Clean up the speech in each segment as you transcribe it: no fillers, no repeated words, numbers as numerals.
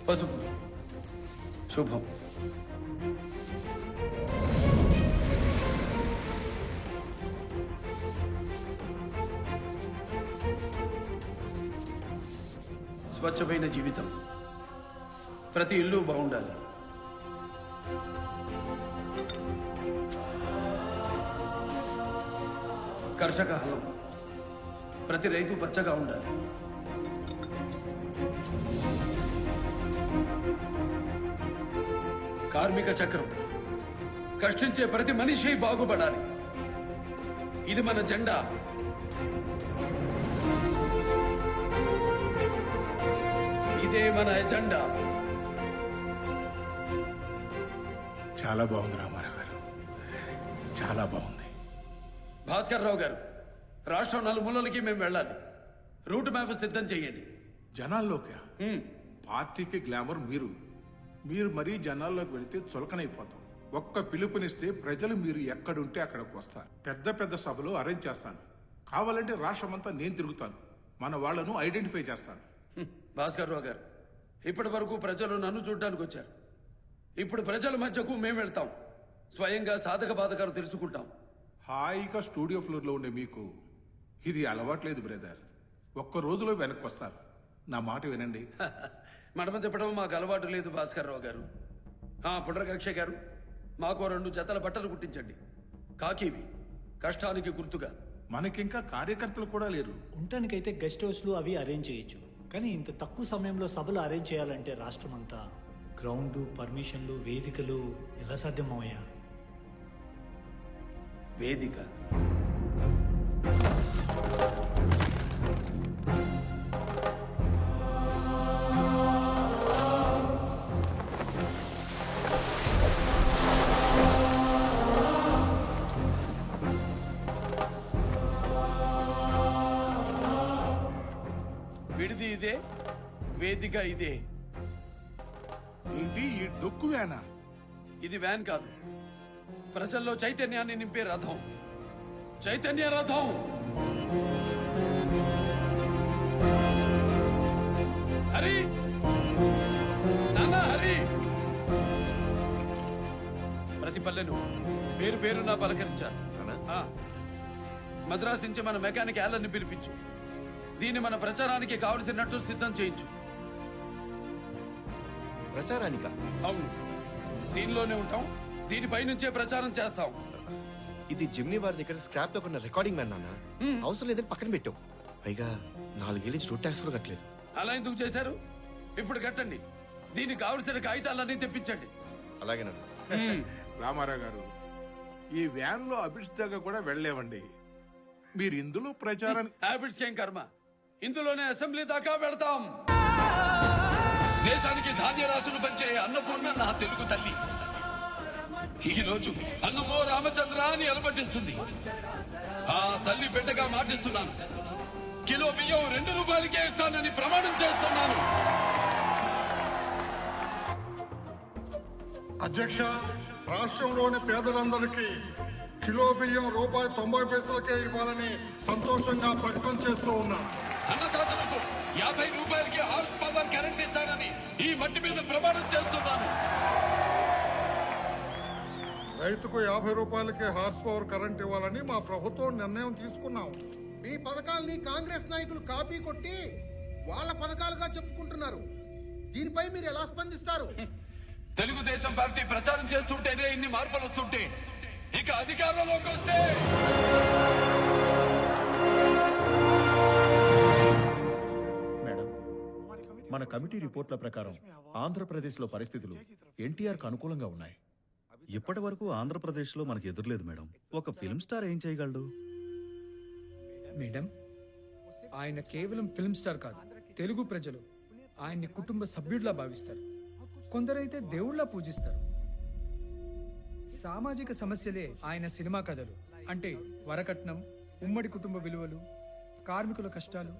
పసుపు శుభం. స్వచ్ఛమైన జీవితం. ప్రతి ఇల్లు బాగుండాలి. కర్షక హలం. ప్రతి రైతు పచ్చగా ఉండాలి. కార్మిక చక్రం. కష్టించే ప్రతి మనిషి బాగుపడాలి. ఇది మన జెండా. ఇదే మన ఎజెండా. చాలా బాగుంది రామారావు గారు, చాలా బాగుంది. భాస్కర్ రావు గారు, రాష్ట్రం నలుమూలలకి మేము వెళ్ళాలి. రూట్ మ్యాప్ సిద్ధం చేయండి. జనాల్లోకి పార్టీకి గ్లామర్ మీరు మరీ జనాల్లోకి వెళితే చులకనైపోతాం. ఒక్క పిలుపునిస్తే ప్రజలు మీరు ఎక్కడుంటే అక్కడికి వస్తారు. పెద్ద పెద్ద సభలు అరేంజ్ చేస్తాను. కావాలంటే రాష్ట్రమంతా నేను తిరుగుతాను. మన వాళ్లను ఐడెంటిఫై చేస్తాను. భాస్కర్ రావు గారు, ఇప్పటి వరకు ప్రజలు నన్ను చూడడానికి వచ్చారు. ఇప్పుడు ప్రజల మధ్యకు మేము వెళ్తాం. స్వయంగా సాధక బాధకాలు తెలుసుకుంటాం. హాయిగా స్టూడియో ఫ్లోర్లో ఉండే మీకు ఇది అలవాట్లేదు బ్రదర్. ఒక్క రోజులో వెనక్కి వస్తారు. నా మాట వినండి. మడమ తిప్పడం మాకు అలవాటు లేదు భాస్కర్ రావు గారు. పునరకక్ష గారు, మాకు 2 జతల బట్టలు కుట్టించండి. కాకివి, కష్టానికి గుర్తుగా. మనకింకా కార్యకర్తలు కూడా లేరు. ఉండటానికైతే గెస్ట్ హౌస్లు అవి అరేంజ్ చేయొచ్చు, కానీ ఇంత తక్కువ సమయంలో సభలు అరేంజ్ చేయాలంటే రాష్ట్రం అంతా గ్రౌండ్, పర్మిషన్లు, వేదికలు ఎలా సాధ్యమయ్యా? వేదిక విడిది ఇదే, వేదిక ఇదే. ఏంటి ఈ డొక్కు వ్యానా? ఇది వ్యాన్ కాదు, ప్రజల్లో చైతన్యాన్ని నింపే రథం. చైతన్య రథం. హరి, నాన్న హరి. ప్రతి పల్లెను పేరు పేరున పలకరించారు. మద్రాసు నుంచి మన మెకానిక్ యాలన్ని పిలిపించు. దీన్ని మన ప్రచారానికి కావలసినట్టు సిద్ధం చేయించు. ప్రచారానిక? అవును, దీనిలోనే ఉంటాం. దీనిపై నుంచే ప్రచారం చేస్తాం. ఇది జిమ్నీ వారి దగ్గర స్క్రాప్ తో కొన్న రికార్డింగ్ మ్యాన్ నాన్న. అవసరం లేదని పక్కన పెట్టాం. పైగా 4 ఏళ్ళ రోడ్ ట్యాక్స్ కూడా కట్టలేదు. అలా ఎందుకు చేశారు? ఇప్పుడు కట్టండి. దీనికి కావలసిన కాగితాలన్నీ తెప్పించండి. అలాగే నాన్న. రామారావు గారు, ఈ వ్యాన్ లో అబిడ్స్ దగ్గర కూడా వెళ్ళలేవండి. మీరు ఇందులో ప్రచారాన్ని హ్యాబిట్స్ ఏం కర్మ, ఇందులోనే అసెంబ్లీ దాకా వెళ్తాం. దేశానికి ధాన్య రాశులు పంచే అన్నపూర్ణ నా తెలుగు తల్లి ఈ రోజు అన్నమో రామచంద్ర అని అలమటిస్తుంది. ఆ తల్లి బిడ్డగా మాటిస్తున్నాను. కిలో బియ్యం 2 రూపాయలకే ఇస్తానని ప్రమాణం చేస్తున్నాను. అధ్యక్ష, రాష్ట్రంలోని పేదలందరికీ కిలో బియ్యం ₹1.90 ఇవ్వాలని సంతోషంగా ప్రకటన చేస్తూ ఉన్నాను. అన్నదాతలకు 50 రూపాయలకి హార్స్ పవర్ కరెంట్ ఇస్తానని ఈ మట్టి మీద ప్రమాణం చేస్తున్నాను. రైతుకు ₹50 హార్స్ పవర్ కరెంట్ ఇవ్వాలని మా ప్రభుత్వం నిర్ణయం తీసుకున్నాం. మీ పథకాల్ని కాంగ్రెస్ నాయకులు కాపీ కొట్టి వాళ్ళ పథకాలుగా చెప్పుకుంటున్నారు. దీనిపై మీరు ఎలా స్పందిస్తారు? తెలుగుదేశం పార్టీ ప్రచారం చేస్తుంటేనే ఇన్ని మార్పులు వస్తుంటే ఇక అధికారంలోకి వస్తే మేడం, మన కమిటీ రిపోర్ట్ల ప్రకారం ఆంధ్రప్రదేశ్లో పరిస్థితులు ఎన్టీఆర్కు అనుకూలంగా ఉన్నాయి. ఇప్పటి వరకు ఆంధ్రప్రదేశ్లో మనకు ఎదురులేదు మేడం. ఒక ఫిల్మ్ స్టార్ ఏం చేయగలడు? మేడం, ఆయన కేవలం ఫిల్మ్ స్టార్ కాదు, తెలుగు ప్రజలు ఆయన్ని కుటుంబ సభ్యుడిలా భావిస్తారు. కొందరైతే దేవుళ్లా పూజిస్తారు. సామాజిక సమస్యలే ఆయన సినిమా కథలు. అంటే వరకట్నం, ఉమ్మడి కుటుంబ విలువలు, కార్మికుల కష్టాలు,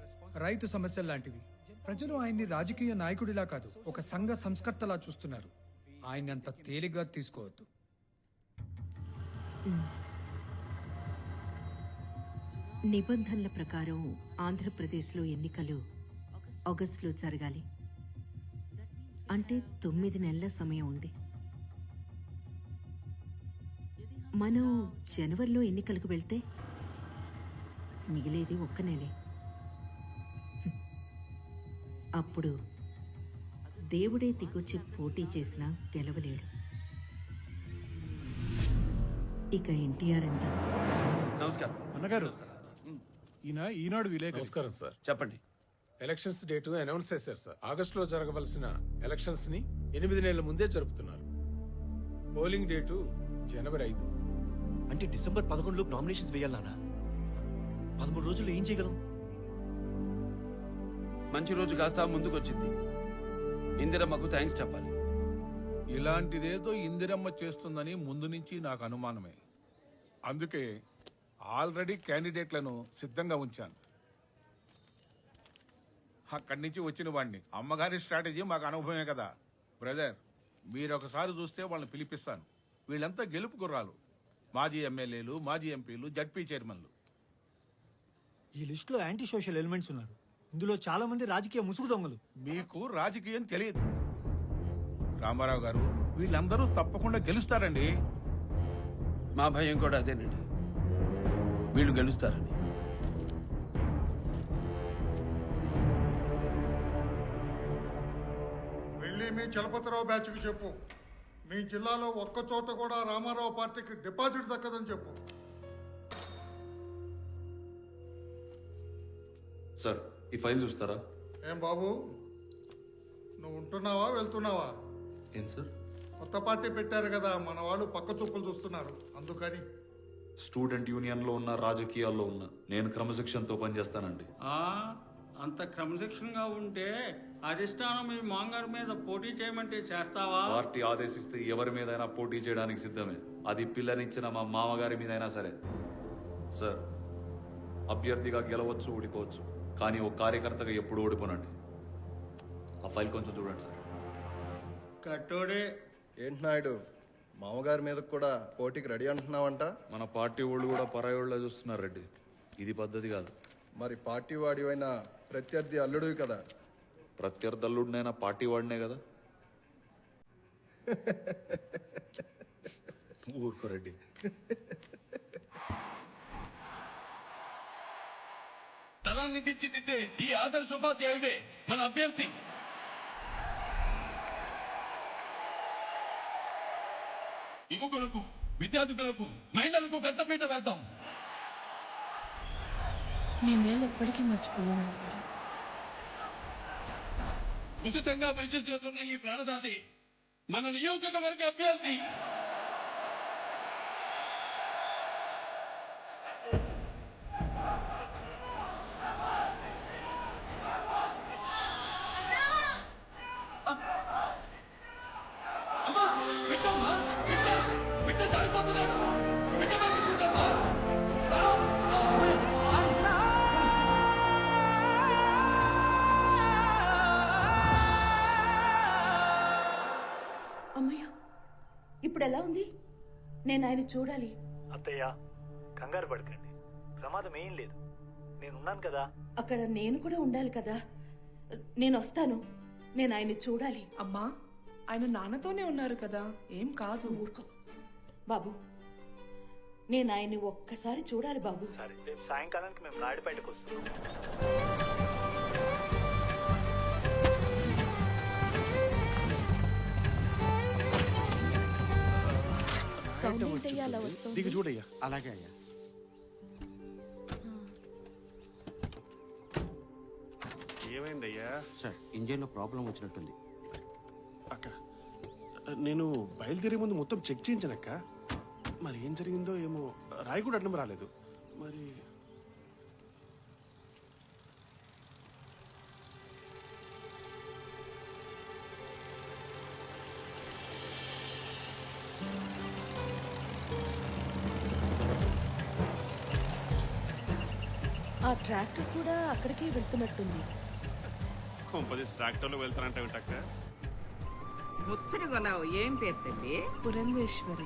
రైతు సమస్యలు లాంటివి. ప్రజలు ఆయన్ని రాజకీయ నాయకుడిలా కాదు, ఒక సంఘ సంస్కర్తలా చూస్తున్నారు. ఆయన్ని అంత తేలిగ్గా తీసుకోవద్దు. నిబంధనల ప్రకారం ఆంధ్రప్రదేశ్లో ఎన్నికలు ఆగస్టులో జరగాలి. అంటే 9 నెలల సమయం ఉంది. మనం జనవరిలో ఎన్నికలకు వెళ్తే మిగిలేది 1 నెలే. అప్పుడు దేవుడే దిగొచ్చి పోటీ చేసినా గెలవలేడు. ఇక ఎన్టీఆర్ ఎంత? నమస్కారం. అన్నగారు ఈయన ఈనాడు విలేకరి. నమస్కారం సార్. చెప్పండి. ఎలక్షన్స్ డేట్ అనౌన్స్ చేశారు సార్. ఆగస్టులో జరగవలసిన ఎలక్షన్స్ ని 8 నెలల ముందే జరుపుతున్నారు. పోలింగ్ డేటు జనవరి 5. అంటే డిసెంబర్ 11 నామినేషన్స్ వేయాలన్నా 13 రోజుల్లో ఏం చేయగలం? మంచి రోజు కాస్త ముందుకొచ్చింది. ఇందిరమ్మకు థ్యాంక్స్ చెప్పాలి. ఇలాంటిదేదో ఇందిరమ్మ చేస్తుందని ముందు నుంచి నాకు అనుమానమే. అందుకే ఆల్రెడీ క్యాండిడేట్లను సిద్ధంగా ఉంచాను. అక్కడి నుంచి వచ్చిన వాడిని. అమ్మగారి స్ట్రాటజీ మాకు అనుభవమే కదా బ్రదర్. మీరు ఒకసారి చూస్తే వాళ్ళని పిలిపిస్తాను. వీళ్ళంతా గెలుపు గుర్రాలు. మాజీ ఎమ్మెల్యేలు, మాజీ ఎంపీలు, జడ్పీ చైర్మన్లు. ఈ లిస్టులో యాంటీ సోషల్ ఎలిమెంట్స్ ఉన్నారు. ఇందులో చాలా మంది రాజకీయ ముసుగు దొంగలు. మీకు రాజకీయం తెలియదు రామారావు గారు. వీళ్ళందరూ తప్పకుండా గెలుస్తారండి. మా భయం కూడా అదేనండి, వీళ్ళు గెలుస్తారని. వెళ్ళి మీ చలపతిరావు బ్యాచ్కి చెప్పు, మీ జిల్లాలో ఒక్క చోట కూడా రామారావు పార్టీకి డిపాజిట్ దక్కదని చెప్పు. సార్, ఈ ఫైల్ చూస్తారా? ఏం బాబు, నువ్వు ఉంటున్నావా వెళ్తున్నావా? ఏం సార్? కొత్త పార్టీ పెట్టారు కదా, మన వాళ్ళు పక్క చూపులు చూస్తున్నారు అందుకని. స్టూడెంట్ యూనియన్ లో ఉన్న, రాజకీయాల్లో ఉన్న, నేను క్రమశిక్షణతో పనిచేస్తానండి. అంత క్రమశిక్షణగా ఉంటే అధిష్టానం మీ మాంగారు మీద పోటీ చేయమంటే చేస్తావా? పార్టీ ఆదేశిస్తే ఎవరి మీదైనా పోటీ చేయడానికి సిద్ధమే. అది పిల్లనిచ్చిన మా మామగారి మీదైనా సరే. సార్, అభ్యర్థిగా గెలవచ్చు, ఓడిపోవచ్చు, కానీ ఓ కార్యకర్తగా ఎప్పుడు ఓడిపోనండి. ఆ ఫైల్ కొంచెం చూడండి సార్. కట్టోడే. ఏంటి నాయుడు, మామగారి మీద కూడా పోటీకి రెడీ అంటున్నావంట? మన పార్టీ వాళ్ళు కూడా పరాయోళ్ళ చూస్తున్నారు రెడ్డి. ఇది పద్ధతి కాదు. మరి పార్టీ వాడివైనా ప్రత్యర్థి అల్లుడివి కదా. ప్రత్యర్థులుడినైనా పార్టీ వాడినే కదా. ఊరుకో రెడ్డి. తరాన్ని తీర్చిదిద్దే ఈ ఆదర్శ ఉపాధ్యాయుడే మన అభ్యర్థి. యువకులకు, విద్యార్థులకు, మహిళలకు పెద్దపీట వేద్దాం. నేను ఎప్పటికీ మర్చిపోయాను. ఉచితంగా వైద్యం చేస్తున్న ఈ ప్రాణదాసి మన నియోజకవర్గ అభ్యర్థి. అమ్మా, బిడ్డమ్మా, బిడ్డ చనిపోతున్నాడు. బిడ్డ చూడమ్మా. అమ్మయ్య, ఇప్పుడు ఎలా ఉంది? నేను ఆయన చూడాలి. అత్తయ్య, కంగారు పడకండి. ప్రమాదం ఏం లేదు. నేనున్నాను కదా. అక్కడ నేను కూడా ఉండాలి కదా. నేను వస్తాను. నేను ఆయన్ని చూడాలి. అమ్మా, ఆయన నాన్నతోనే ఉన్నారు కదా, ఏం కాదు. ఊరుకో బాబు, నేను ఆయన్ని ఒక్కసారి చూడాలి బాబు. సరే, రేపు సాయంకాలానికి మేము నాయుడుపేటకు వస్తున్నాం. సౌండ్ ఏంటయ్యా అలా వస్తుంది? దిగు చూడయ్యా. అలాగే అయ్యా. ఏమైందయ్యా? సార్, ఇంజన్లో ప్రాబ్లం వచ్చినట్టుంది. అక్క, నేను బయలుదేరే ముందు మొత్తం చెక్ చేయించానక్క. మరి ఏం జరిగిందో ఏమో, రాయి కూడా అడ్డం రాలేదు. మరి ఆ ట్రాక్టర్ కూడా అక్కడికే వెళ్తున్నట్టుంది. ట్రాక్టర్లో వెళ్తానంటే ముచ్చడి కొన్నావు. ఏం పేరు తల్లి? పురంధేశ్వరి.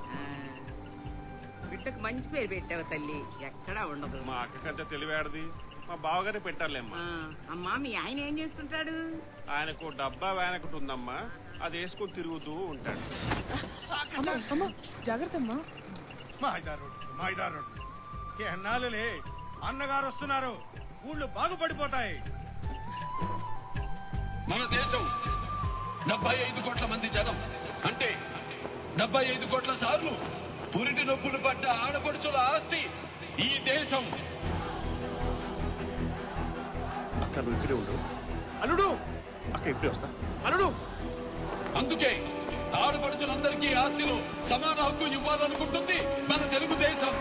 బిడ్డకు మంచి పేరు పెట్టావు తల్లి, ఎక్కడా ఉండదు. మా అక్క కంటే తెలివాడిది మా బావగారే పెట్టాలేమ్మా. అమ్మా, మీ ఆయన ఏం చేస్తుంటాడు? ఆయనకు డబ్బా వ్యాన్ ఒకటి ఉందమ్మా, అది వేసుకొని తిరుగుతూ ఉంటాడు. జాగ్రత్త అమ్మా. మాయిదారు ఎన్నాళ్ళులే అన్నగారు వస్తున్నారు, ఊళ్ళు బాగుపడిపోతాయి. మన దేశం 75 కోట్ల మంది జనం అంటే 75 కోట్ల సార్లు పురిటి నొప్పులు పడ్డ ఆడపడుచుల ఆస్తి ఈ దేశం. అక్క నువ్వు ఇక్కడే ఉండు. అల్లుడు అక్క ఇప్పుడే వస్తా. అల్లుడు అందుకే ఆడపడుచులందరికీ ఆస్తిలో సమాన హక్కు ఇవ్వాలనుకుంటుంది మన తెలుగుదేశం.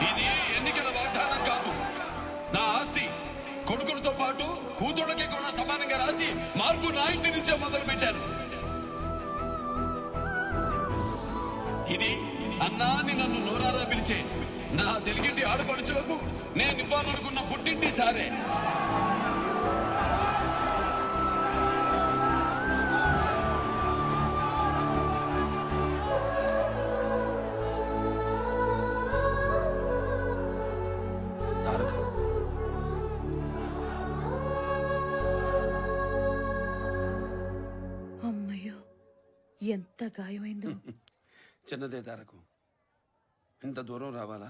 ఇది ఎన్నికల వాగ్దానం కాదు. నా ఆస్తి కొడుకులతో పాటు కూతుళ్ళకి కూడా సమానంగా రాసి మార్కు నా ఇంటి నుంచే మొదలు పెట్టాను. ఇది అన్నాని నన్ను నోరారా పిలిచే నా తెలుగింటి ఆడపడుచులకు నేను ఇవ్వాలనుకున్న పుట్టింటి సారే. అమ్మయ్యో, ఎంత గాయమైందో. చిన్నదే తారకు, ఇంత దూరం రావాలా?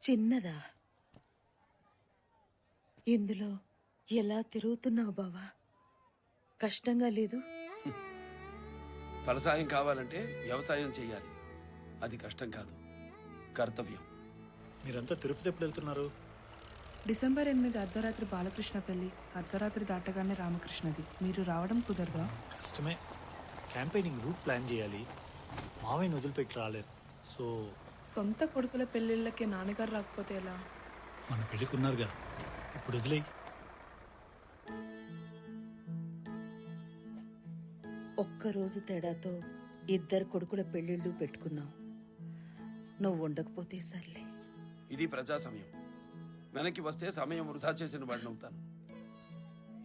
చిన్నదా? ఇందులో ఎలా తిరుగుతున్నావు బావా? కష్టంగా లేదు? ఫలసాయం కావాలంటే వ్యవసాయం చేయాలి. అది కష్టం కాదు, కర్తవ్యం. మీరంతా తిరుపతి ఎప్పుడు వెళ్తున్నారు? డిసెంబర్ 8 అర్ధరాత్రి బాలకృష్ణ పెళ్లి, అర్ధరాత్రి దాటగానే రామకృష్ణది. మీరు రావడం కుదరదా? కష్టమే. క్యాంపెయినింగ్ రూట్ ప్లాన్ చేయాలి. మావయ్యని వదిలిపెట్టి రాలేరు. సో సొంత కొడుకుల పెళ్లిళ్ళకి నాన్నగారు రాకపోతే ఎలా? మన పెళ్ళికి ఉన్నారుగా, ఇప్పుడు వదిలేయి. ఒక్కరోజు తేడాతో 2 కొడుకుల పెళ్లిళ్ళు పెట్టుకున్నావు. నువ్వు ఉండకపోతే సర్లే. ఇది ప్రజా సమయం. వెనక్కి వస్తే సమయం వృధా చేసిన వాడిని అవుతాను.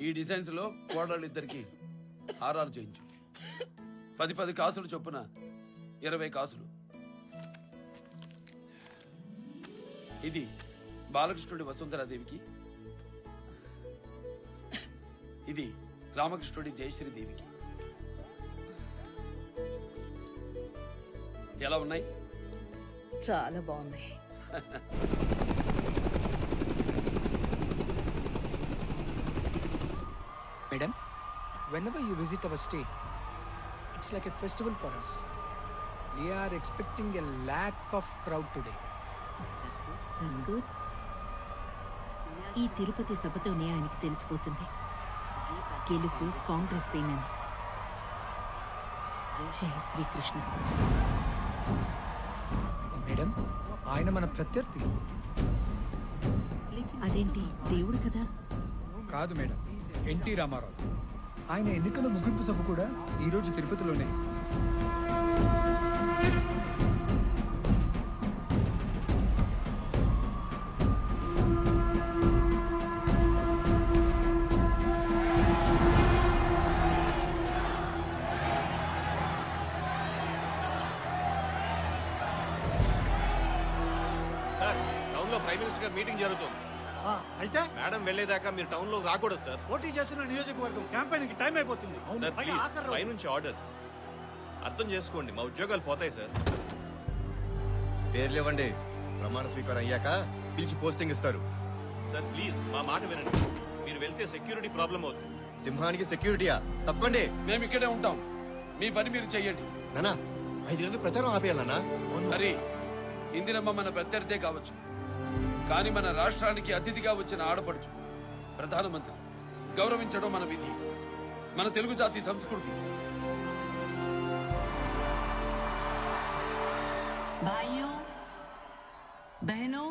ఈ డిజైన్స్ లో కోడళ్ళిద్దరికి ఆర్ఆర్ చేయించు. 10 కాసులు చొప్పున 20 కాసులు. ఇది బాలకృష్ణుడి వసుంధరాదేవికి, ఇది రామకృష్ణుడి జయశ్రీదేవికి. ఎలా ఉన్నాయి? చాలా బాగున్నాయి. Madam, whenever you visit our state, it's like a festival for us. We are expecting a lack of crowd today. That's good. ఈ తిరుపతి సభతోనే ఆయనకి తెలిసిపోతుంది గెలుపు కాంగ్రెస్ దేనని. జై శ్రీకృష్ణ. మేడం, ఆయన మన ప్రత్యర్థి. అదేంటి, దేవుడు కదా? కాదు మేడం, ఎన్టీ రామారావు. ఆయన ఎన్నికల ముగింపు సభ కూడా ఈరోజు తిరుపతిలోనే. సార్, టౌన్ లో ప్రైమ్ మినిస్టర్ గారు మీటింగ్ జరుగుతుంది. అయితే మేడం వెళ్లేదాకా మీరు టౌన్ లో రాకూడదు సార్. పోటీ చేస్తున్న నియోజకవర్గం క్యాంపెయినింగ్ టైం అయిపోతుంది. సార్ ప్లీజ్, పై నుంచి ఆర్డర్స్ అర్థం చేసుకోండి, మా ఉద్యోగాలు పోతాయి సార్. పేర్లు ఇవ్వండి. ప్రమాణ స్వీకారం అయ్యాక పిలిచి పోస్టింగ్ ఇస్తారు. సార్ ప్లీజ్ మా మాట వినండి. మీరు వెళ్తే సెక్యూరిటీ ప్రాబ్లం అవుతుంది. సింహానికి సెక్యూరిటీయా? తప్పకండి. మేము ఇక్కడే ఉంటాం. మీ పని మీరు చెయ్యండి. నానా 5 గంటలకు ప్రచారం ఆపేయాలన్నా. మరి ఇందిరమ్మ మన ప్రత్యర్థే కావచ్చు, కానీ మన రాష్ట్రానికి అతిథిగా వచ్చిన ఆడపడుచు ప్రధానమంత్రి. గౌరవించడం మన విధి, మన తెలుగు జాతి సంస్కృతి. भाइयों, बहनों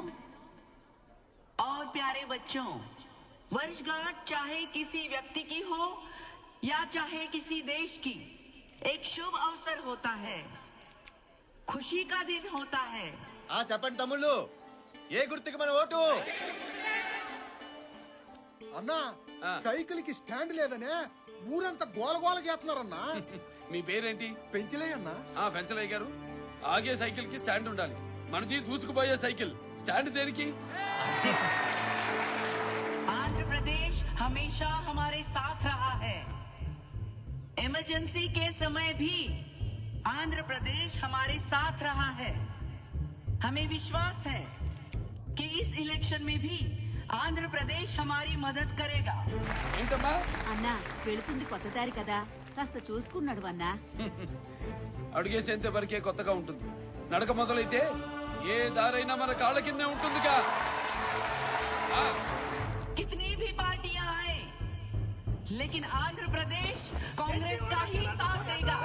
और प्यारे बच्चों, वर्षगांठ चाहे किसी व्यक्ति की हो या चाहे किसी देश की, एक शुभ अवसर होता है, खुशी का दिन होता है. చెప్పండి తమ్ముళ్ళు, ఏ గుర్తుకి మన ఓటు? అన్నా, సైకిల్ కి స్టాండ్ లేదనే ఊరంతా గోలగోల చేస్తున్నారన్నా. మీ పేరేంటి? పెంచలే అన్నా. పెంచలయ్య గారు, ఆగే సైకిల్ కి స్టాండ్ ఉండాలి. మనది దూసుకుపోయే సైకిల్, స్టాండ్ దేనికి? आंध्र प्रदेश हमेशा हमारे साथ रहा है। इमरजेंसी के समय भी आंध्र प्रदेश हमारे साथ रहा है। हमें विश्वास है कि इस इलेक्शन में भी आंध्र प्रदेश हमारी मदद करेगा। ఏంటమ్మా అన్నా వెళుతుంది కొత్త దారి కదా, కాస్త చూసుకున్నాడు అన్నా. అడుగేసేంత వరకే కొత్తగా ఉంటుంది. నడక మొదలైతే ఏ దారైనా మన కాళ్ళ కిందే ఉంటుందిగా. कितनी भी पार्टियां आए, लेकिन आंध्र प्रदेश कांग्रेस का ही साथ देगा।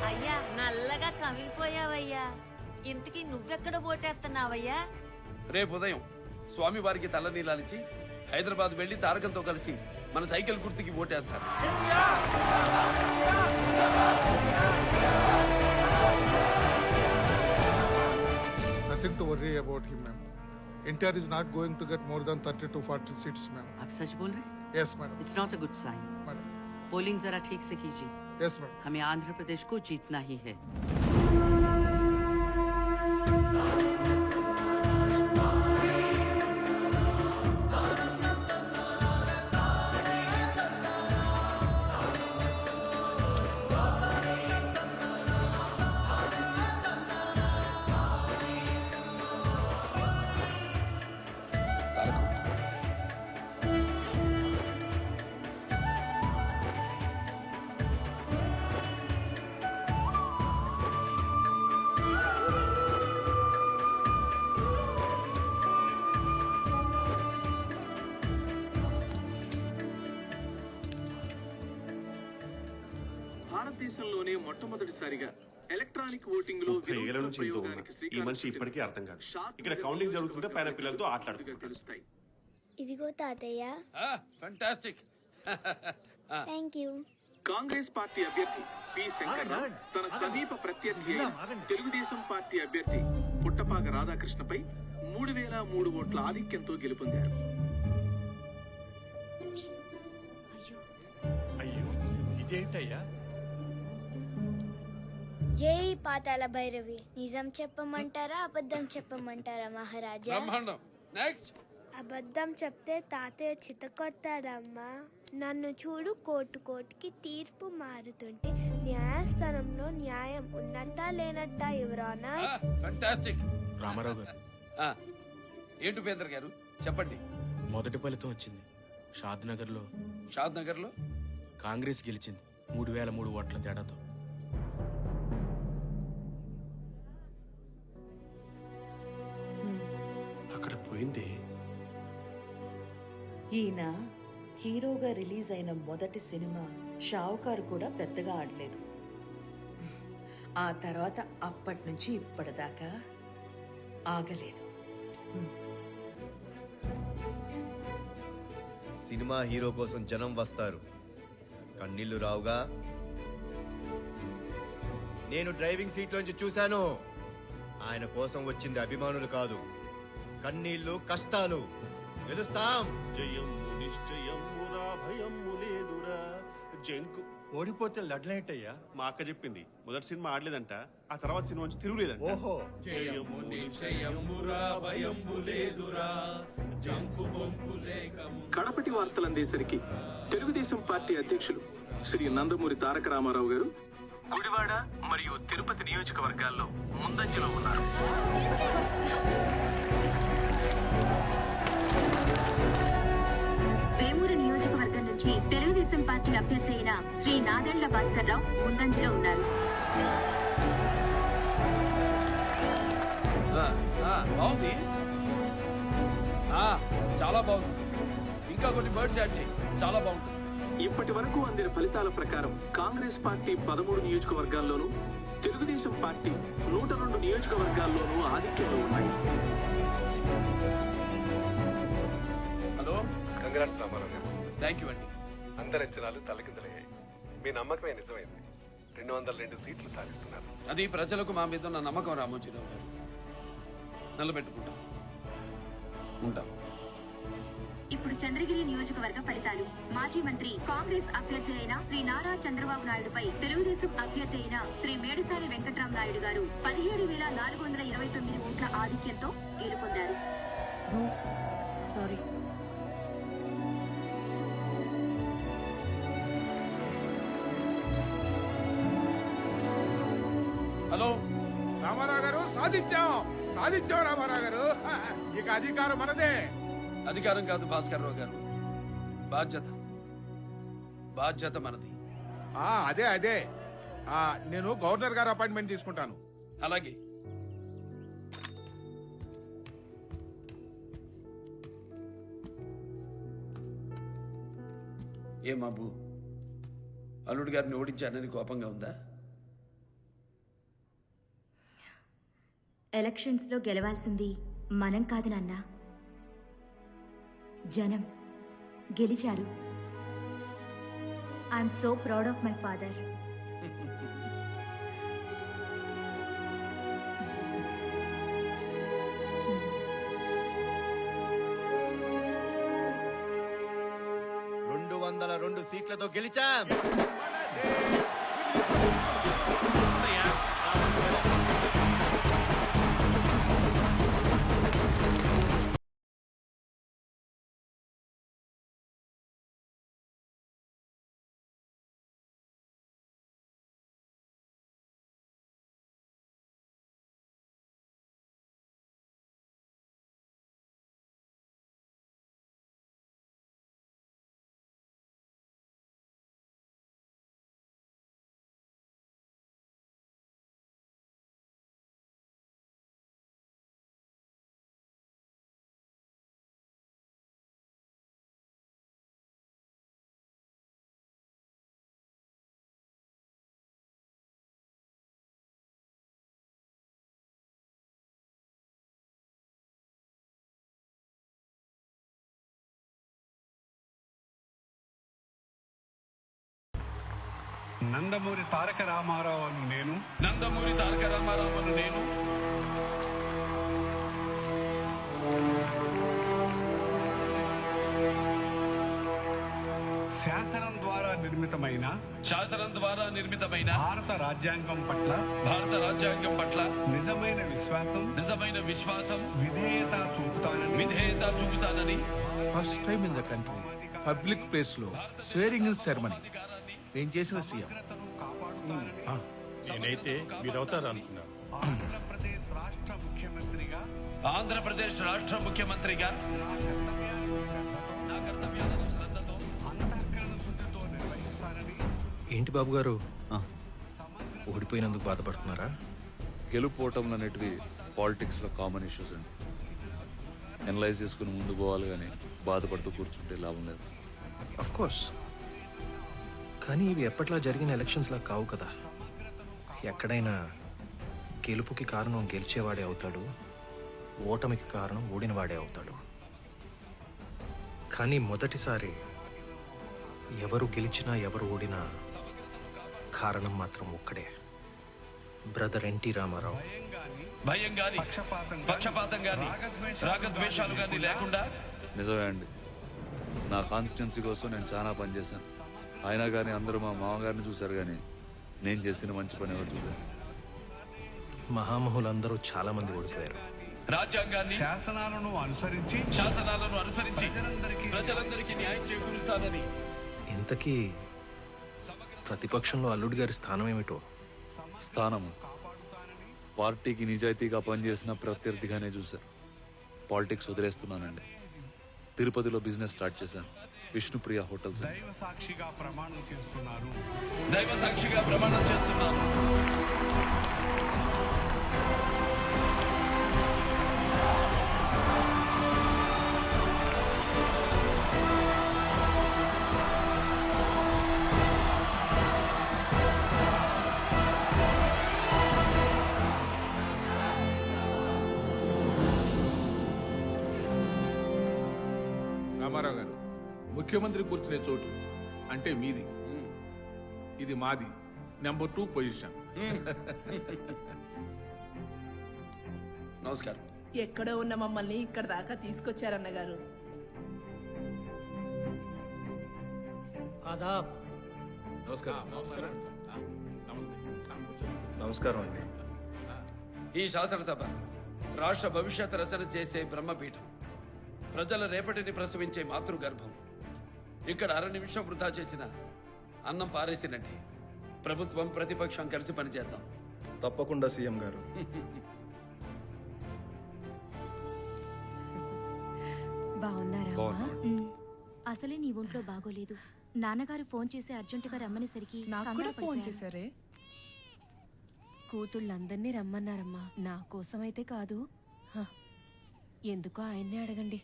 అయ్యా నల్లగా కమిలిపోయావయ్యా, ఇంతకీ నువ్వెక్కడ ఓటేస్తున్నావయ్యా? రేపు ఉదయం స్వామి వారికి తల్లనీలాలిచ్చి హైదరాబాద్ వెళ్లి తారకంతో కలిసి మన సైకిల్ గుర్తుకి ఓటేస్తారు. Nothing to worry about him, ma'am. NTR is not going to get more than 30 to 40 seats, ma'am. आप सच बोल रहे? Yes, madam. It's not a good sign. Madam. Polling जरा ठीक से कीजिए। Yes, madam. हमें आंध्र प्रदेश को जीतना ही है। భారతదేశంలోనే మొట్టమొదటిసారిగా ఎలక్ట్రానిక్ ఓటింగ్ లో ఈ మనిషి ఇప్పటికీ అర్థం కాదు. ఇక్కడ కౌంటింగ్ జరుగుతుంటే పైన పిల్లలతో ఆటలాడుకుంటూ తెలుస్తాయి. ఇదిగో తాతయ్య. Fantastic. Thank you. Congress party అభ్యర్థి పి శంకర్రావు తన సమీప ప్రత్యర్థి అయిన తెలుగుదేశం పార్టీ అభ్యర్థి పుట్టపాక రాధాకృష్ణపై 3003 ఓట్ల ఆధిక్యంతో గెలుపొందారు. అయ్యో ఇదేంటయ్యా? జై పాతాల భైరవి. నిజం చెప్పమంటారా అబద్ధం చెప్పమంటారా మహారాజా? బ్రహ్మాండం. నెక్స్ట్. అబద్ధం చెప్తే తాతయ్య చితకొడతాడమ్మా. నన్ను చూడు, కోర్టుకి తీర్పు మారుతుంటే న్యాయస్థానంలో న్యాయం ఉన్నట్టా లేనట్టా ఎవరన్నా? ఫంటాస్టిక్. రామారావు గారు, ఏంటి ఉపేంద్ర గారు చెప్పండి. మొదటి ఫలితం వచ్చింది. షాద్ నగర్ లో కాంగ్రెస్ గెలిచింది 3003 ఓట్ల తేడాతో. అక్కడ పోయింది. ఈయన హీరోగా రిలీజ్ అయిన మొదటి సినిమా షావుకారు కూడా పెద్దగా ఆడలేదు. ఆ తర్వాత అప్పటి నుంచి ఇప్పటిదాకా ఆగలేదు. సినిమా హీరో కోసం జనం వస్తారు, కన్నీళ్లు రావుగా. నేను డ్రైవింగ్ సీట్ లోంచి చూశాను. ఆయన కోసం వచ్చింది అభిమానులు కాదు, కన్నీళ్లు, కష్టాలు. గెలుస్తాం. ఓడిపోతే లడ్లైటయ్యా. మా అక్క చెప్పింది మొదటి సినిమా ఆడలేదంట, ఆ తర్వాత సినిమా నుంచి తిరుగులేదంట. ఓహో. కడపటి వార్తలు అందేసరికి తెలుగుదేశం పార్టీ అధ్యక్షులు శ్రీ నందమూరి తారక రామారావు గారు గుడివాడ మరియు తిరుపతి నియోజకవర్గాల్లో ముందంజలో ఉన్నారు. వేమూరు నియోజకవర్గం నుంచి తెలుగుదేశం పార్టీ అభ్యర్థి అయిన శ్రీ నాదెండ్ల భాస్కర్ రావు ముందంజలో ఉన్నారు. బాగుంది. చాలా బాగుంది. ఇంకా కొన్ని బర్డ్స్ యాడ్ చేయి, చాలా బాగుంటుంది. ఇప్పటి వరకు అందిన ఫలితాల ప్రకారం కాంగ్రెస్ పార్టీ 13 నియోజకవర్గాల్లోనూ, తెలుగుదేశం పార్టీ 102 నియోజకవర్గాల్లోనూ ఆధిక్యంలో ఉన్నాయి. హలో. కంగ్రాట్స్ రామారావు గారు. థ్యాంక్ యూ అండి. అందరి అంచనాలు తలకిందలయ్యాయి. మీ నమ్మకమే నిజమైంది. 202 సీట్లు సాధిస్తున్నారు. అది ప్రజలకు మా మీద ఉన్న నమ్మకం రామోజీరావు గారు. నిలబెట్టుకుంటాం. ఉంటాం. ఇప్పుడు చంద్రగిరి నియోజకవర్గ ఫలితాలు. మాజీ మంత్రి కాంగ్రెస్ అభ్యర్థి అయిన శ్రీ నారా చంద్రబాబు నాయుడుపై తెలుగుదేశం అభ్యర్థి అయిన శ్రీ మేడిసాని వెంకట్రామ నాయుడు గారు 17,429 ఓట్ల ఆధిక్యంతో గెలుపొందారు. సారీ. హలో రామారావు గారు, సాధించాం రామారావు గారు. ఇక అధికారం మనదే. అధికారం కాదు భాస్కర్ రావు గారు, బాధ్యత మనది. అదే నేను గవర్నర్ గారు అపాయింట్మెంట్ తీసుకుంటాను. అలాగే. ఏ బాబు, అల్లుడు గారిని ఓడించానని కోపంగా ఉందా? ఎలక్షన్స్ లో గెలవాల్సింది మనం కాదు నాన్న, జనం. గెలిచారు. I'm so proud of my father. రెండు సీట్లతో గెలిచాం. నందమూరి తారక రామారావు నేను. శాసనం ద్వారా నిర్మితమైన భారత రాజ్యాంగం పట్ల నిజమైన విశ్వాసం విధేయత చూపుతానని first time in the country public place లో స్వేరింగ్ ఇన్ సెరమనీ నేను చేసిన సీఎం. నేనైతే మీరవుతారు అనుకున్నాను. ఆంధ్రప్రదేశ్ రాష్ట్ర ముఖ్యమంత్రిగా నా కర్తవ్యాలను శ్రద్ధతో అంతఃకరణ శుద్ధితో నిర్వహిస్తానని. ఏంటి బాబు గారు, ఓడిపోయినందుకు బాధపడుతున్నారా? గెలుపోవటంలో అనేటివి పాలిటిక్స్లో కామన్ ఇష్యూస్ అండి. ఎనలైజ్ చేసుకుని ముందు పోవాలి, కానీ బాధపడుతూ కూర్చుంటే లాభం లేదు. అఫ్ కోర్స్, కానీ ఇవి ఎప్పట్లా జరిగిన ఎలక్షన్స్లా కావు కదా. ఎక్కడైనా గెలుపుకి కారణం గెలిచేవాడే అవుతాడు, ఓటమికి కారణం ఓడినవాడే అవుతాడు. కానీ మొదటిసారి ఎవరు గెలిచినా ఎవరు ఓడినా కారణం మాత్రం ఒక్కడే, బ్రదర్ ఎన్టీ రామారావు. భయం గాని పక్షపాతం గాని రాగద్వేషాలు గాని లేకుండా. నిజమే అండి, నా కాన్స్టిట్యున్సీ కోసం నేను చాలా పనిచేశాను. అయినా కానీ అందరూ మా మామగారిని చూశారు, కానీ నేను చేసిన మంచి పని ఎవరు చూశారు? మహామహులందరూ చాలా మంది ఓడిపోయారు. రాజ్యాంగాన్ని శాసనాలను అనుసరించి ప్రజలందరికీ న్యాయం చేకూరుస్తానని. ఇంతకీ ప్రతిపక్షంలో అల్లుడి గారి స్థానం ఏమిటో? స్థానము పార్టీకి నిజాయితీగా పనిచేసిన ప్రత్యర్థిగానే చూశారు. పాలిటిక్స్ వదిలేస్తున్నానండి. తిరుపతిలో బిజినెస్ స్టార్ట్ చేశాను, విష్ణుప్రియ హోటల్స్. దైవ సాక్షిగా ప్రమాణం చేస్తున్నాను. రామారావు గారు, ముఖ్యమంత్రి కూర్చునే చోటు అంటే మీది, ఇది మాది. Number 2 position. నమస్కారం. ఎక్కడో ఉన్న మమ్మల్ని ఇక్కడ దాకా తీసుకొచ్చారన్నగారు. ఆదాబ్. నమస్కారం అండి. ఈ శాసనసభ రాష్ట్ర భవిష్యత్ రచన చేసే బ్రహ్మపీఠం, ప్రజల రేపటిని ప్రసవించే మాతృగర్భం. ఇక్కడ అర నిమిషం వృధా చేసిన అన్నం పారేసినట్టే. ప్రభుత్వం ప్రతిపక్షం కలిసి పనిచేద్దాం. తప్పకుండా సీఎం గారు. బాగున్నారా? అసలే నీ ఒంట్లో బాగోలేదు. నాన్నగారు ఫోన్ చేసి అర్జెంటుగా రమ్మనేసరికి నాకు కూడా ఫోన్ చేశారే. కూతుళ్ళందరినీ రమ్మన్నారమ్మా. నా కోసమైతే కాదు. ఎందుకో ఆయన్నే అడగండి.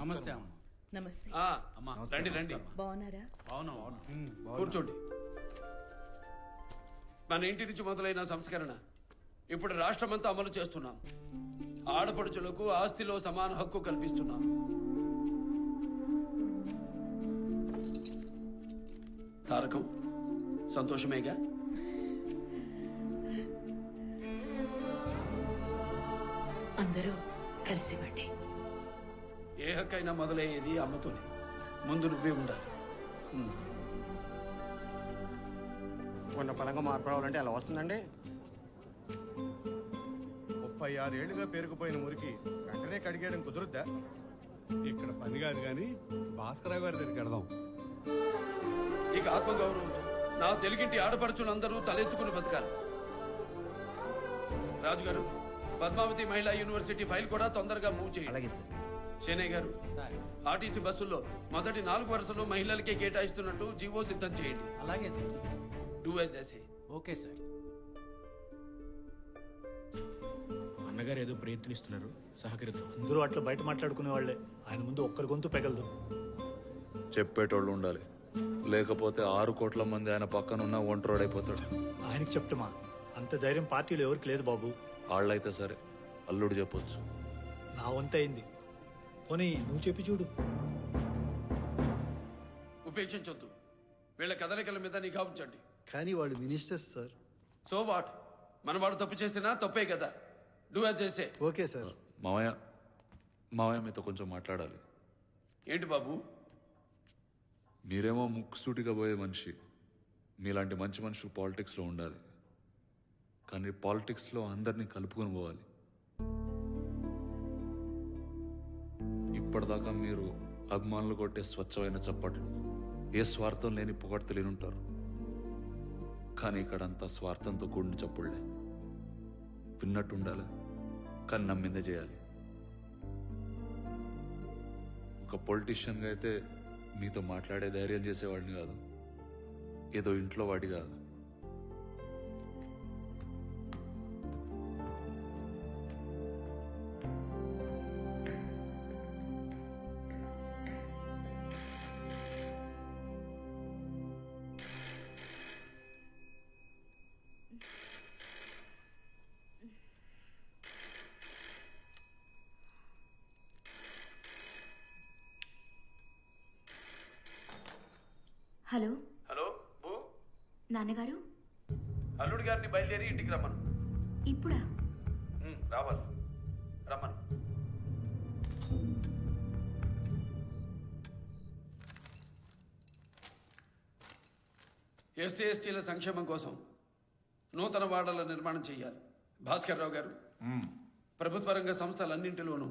నమస్తే నమస్తే. రండి రండి, బాగున్నారా? కూర్చోండి. మన ఇంటి నుంచి మొదలైన సంస్కరణ ఇప్పుడు రాష్ట్రమంతా అమలు చేస్తున్నాం. ఆడపడుచులకు ఆస్తిలో సమాన హక్కు కల్పిస్తున్నాం. తారకం, సంతోషమేగా? అందరూ కలిసివ్వండి. ఏ హక్కైనా మొదలయ్యేది అమ్మతోనే. ముందు నువ్వే ఉండాలి. ఉన్న పలంగా మార్పు రావాలంటే ఎలా వస్తుందండి? 36 ఏళ్లుగా పేరుకుపోయిన మురికి వెంటనే కడిగేయడం కుదురుద్దా? ఇక్కడ పని కాదు కానీ భాస్కరరావు గారి దగ్గరికి వెళదాం. ఇక ఆత్మగౌరవంతో నా తెలుగింటి ఆడపడుచులందరూ తలెత్తుకుని బతకాలి. రాజుగారు, పద్మావతి మహిళా యూనివర్సిటీ ఫైల్ కూడా తొందరగా మూవ్ చేయండి. అలాగే సార్. శేనయ్య గారు, ఆర్టీసీ బస్సుల్లో మొదటి 4 వరుసలు మహిళలకే కేటాయిస్తున్నట్టు జీవో సిద్ధం చేయండి. అలాగే sir. Do as I say. Okay sir. అన్నగారు ఏదో ప్రయత్నిస్తున్నారు, సహకరిద్దాం. అందరూ అట్లా బయట మాట్లాడుకునే వాళ్ళే. ఆయన ముందు ఒక్కరి గొంతు పెగలదు. చెప్పేటోళ్ళు ఉండాలి, లేకపోతే 6 కోట్ల మంది ఆయన పక్కనున్న ఒంటరోడైపోతాడు. ఆయనకి చెప్తామా? అంత ధైర్యం పార్టీలో ఎవరికి లేదు బాబు. వాళ్ళైతే సరే, అల్లుడు చెప్పొచ్చు. నా వంత అయింది. పోనీ నువ్వు చెప్పి చూడు. ఉపేక్షించొద్దు. వీళ్ళ కదలికల మీద నిఘా ఉంచండి. కానీ వాళ్ళు మినిస్టర్స్ సార్. So what? మన వాడు తప్పు చేసినా తప్పే కదా. Do as I say. Okay sir. మావయ్య మీతో కొంచెం మాట్లాడాలి. ఏంటి బాబు? మీరేమో ముక్కుసూటిగా పోయే మనిషి. మీలాంటి మంచి మనుషులు పాలిటిక్స్లో ఉండాలి. కానీ పాలిటిక్స్లో అందరినీ కలుపుకొని పోవాలి. ఇప్పటిదాకా మీరు అభిమానులు కొట్టే స్వచ్ఛమైన చప్పట్లు, ఏ స్వార్థం లేని పొగడ్తలు ఉంటారు. కానీ ఇక్కడంతా స్వార్థంతో కూడిన చప్పుళ్లే. విన్నట్టు ఉండాలి, కానీ నమ్మిందే చేయాలి. ఒక పొలిటీషియన్గా అయితే మీతో మాట్లాడే ధైర్యం చేసేవాడిని కాదు, ఏదో ఇంట్లో వాడి కాదు. హలో హలో బూ. నాన్నగారు, అల్లుడి గారిని బయలుదేరి ఇంటికి రమ్మను. ఇప్పుడా? రావాలి, రమ్మను. ఎస్సీ ఎస్టీల సంక్షేమం కోసం నూతన వార్డుల నిర్మాణం చేయాలి. భాస్కర్ రావు గారు, ప్రభుత్వ రంగ సంస్థలన్నింటిలోనూ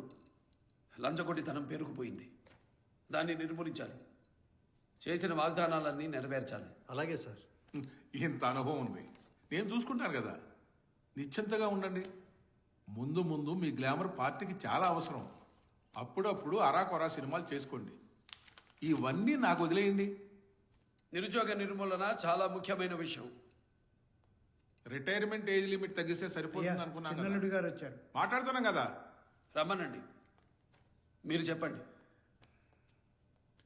లంచగొట్టితనం పేరుకుపోయింది. దాన్ని నిర్మూలించాలి. చేసిన వాగ్దానాలన్నీ నెరవేర్చాలి. అలాగే సార్. ఇంత అనుభవం ఉంది, నేను చూసుకుంటాను కదా. నిశ్చింతగా ఉండండి. ముందు ముందు మీ గ్లామర్ పార్టీకి చాలా అవసరం. అప్పుడప్పుడు అరాకొరా సినిమాలు చేసుకోండి. ఇవన్నీ నాకు వదిలేయండి. నిరుద్యోగ నిర్మూలన చాలా ముఖ్యమైన విషయం. రిటైర్మెంట్ ఏజ్ లిమిట్ తగ్గిస్తే సరిపోతుంది అనుకున్నాను. చిన్నల్లుడు గారు వచ్చారు. మాట్లాడుతున్నాం కదా. రమ్మనండి, మీరు చెప్పండి.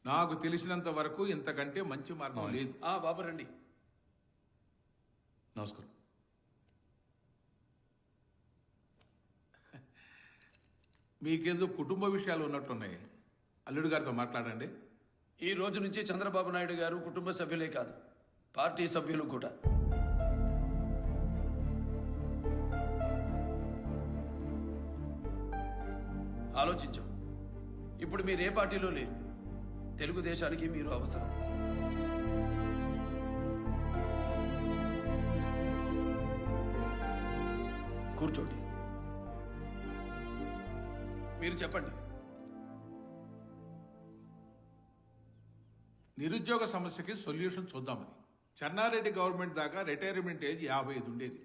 నాకు తెలిసినంత వరకు ఇంతకంటే మంచి మార్గం లేదు. బాబు రండి. నమస్కారం. మీకేదో కుటుంబ విషయాలు ఉన్నట్టున్నాయి. అల్లుడు గారితో మాట్లాడండి. ఈ రోజు నుంచి చంద్రబాబు నాయుడు గారు కుటుంబ సభ్యులే కాదు, పార్టీ సభ్యులు కూడా. ఆలోచించాం. ఇప్పుడు మీరు ఏ పార్టీలో లేరు. తెలుగుదేశానికి మీరు అవసరం. కూర్చోండి. మీరు చెప్పండి. నిరుద్యోగ సమస్యకి సొల్యూషన్ చూద్దామని. చెన్నారెడ్డి గవర్నమెంట్ దాకా రిటైర్మెంట్ ఏజ్ 55 ఉండేది.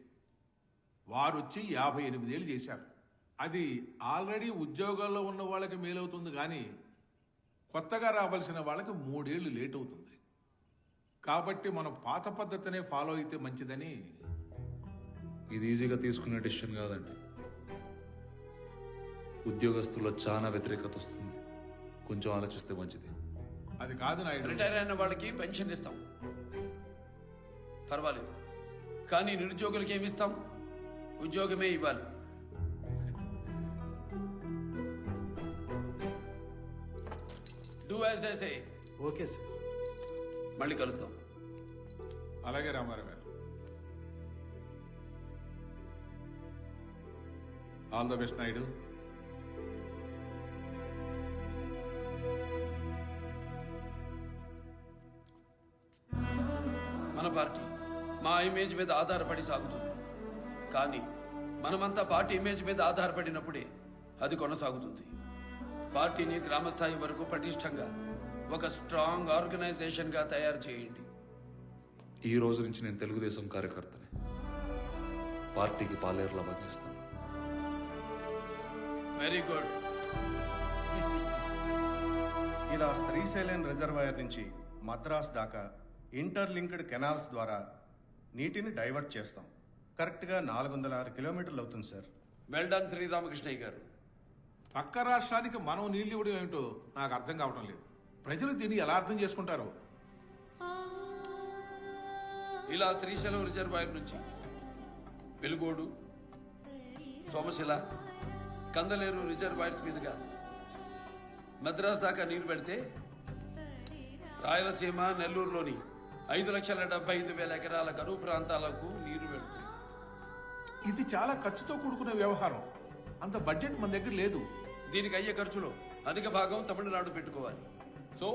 వారు వచ్చి 58 ఏళ్ళు చేశారు. అది ఆల్రెడీ ఉద్యోగాల్లో ఉన్న వాళ్ళకి మేలవుతుంది కానీ కొత్తగా రావాల్సిన వాళ్ళకి 3 ఏళ్ళు లేట్ అవుతుంది. కాబట్టి మనం పాత పద్ధతినే ఫాలో అయితే మంచిదని. ఇది ఈజీగా తీసుకునే డెసిషన్ కాదండి. ఉద్యోగస్తుల్లో చాలా వ్యతిరేకత వస్తుంది. కొంచెం ఆలోచిస్తే మంచిది. అది కాదు నాయుడు. రిటైర్ అయిన వాళ్ళకి పెన్షన్ ఇస్తాం, పర్వాలేదు. కానీ నిరుద్యోగులకి ఏమి ఇస్తాం? ఉద్యోగమే ఇవ్వాలి. Do as I say. Okay sir. మళ్ళీ కలుద్దాం. అలాగే రామారావు గారు. All the best Naidu. మన పార్టీ మా ఇమేజ్ మీద ఆధారపడి సాగుతుంది. కానీ మనమంతా పార్టీ ఇమేజ్ మీద ఆధారపడినప్పుడే అది కొనసాగుతుంది. పార్టీని గ్రామస్థాయి వరకు పటిష్టంగా ఒక స్ట్రాంగ్ ఆర్గనైజేషన్గా తయారు చేయండి. ఈ రోజు నుంచి నేను తెలుగుదేశం కార్యకర్తని. పార్టీకి పాలేరులా పనిచేస్తాను. Very good. ఇలా శ్రీశైలం రిజర్వాయర్ నుంచి మద్రాస్ దాకా ఇంటర్లింక్డ్ కెనాల్స్ ద్వారా నీటిని డైవర్ట్ చేస్తాం. కరెక్ట్గా 406 కిలోమీటర్లు అవుతుంది సార్. వెల్ డన్ శ్రీరామకృష్ణయ్య గారు. పక్క రాష్ట్రానికి మనం నీళ్లు ఇవ్వడం ఏమిటో నాకు అర్థం కావడం లేదు. ప్రజలు దీన్ని ఎలా అర్థం చేసుకుంటారో. ఇలా శ్రీశైలం రిజర్వాయర్ నుంచి వెలుగోడు, సోమశిల, కందలేరు రిజర్వాయర్స్ మీదుగా మద్రాస్ దాకా నీరు పెడితే రాయలసీమ, నెల్లూరులోని 5,75,000 ఎకరాల కరువు ప్రాంతాలకు నీరు పెడుతుంది. ఇది చాలా ఖర్చుతో కూడుకునే వ్యవహారం. అంత బడ్జెట్ మన దగ్గర లేదు. దీనికి అయ్యే ఖర్చులో అధిక భాగం తమిళనాడు పెట్టుకోవాలి. సో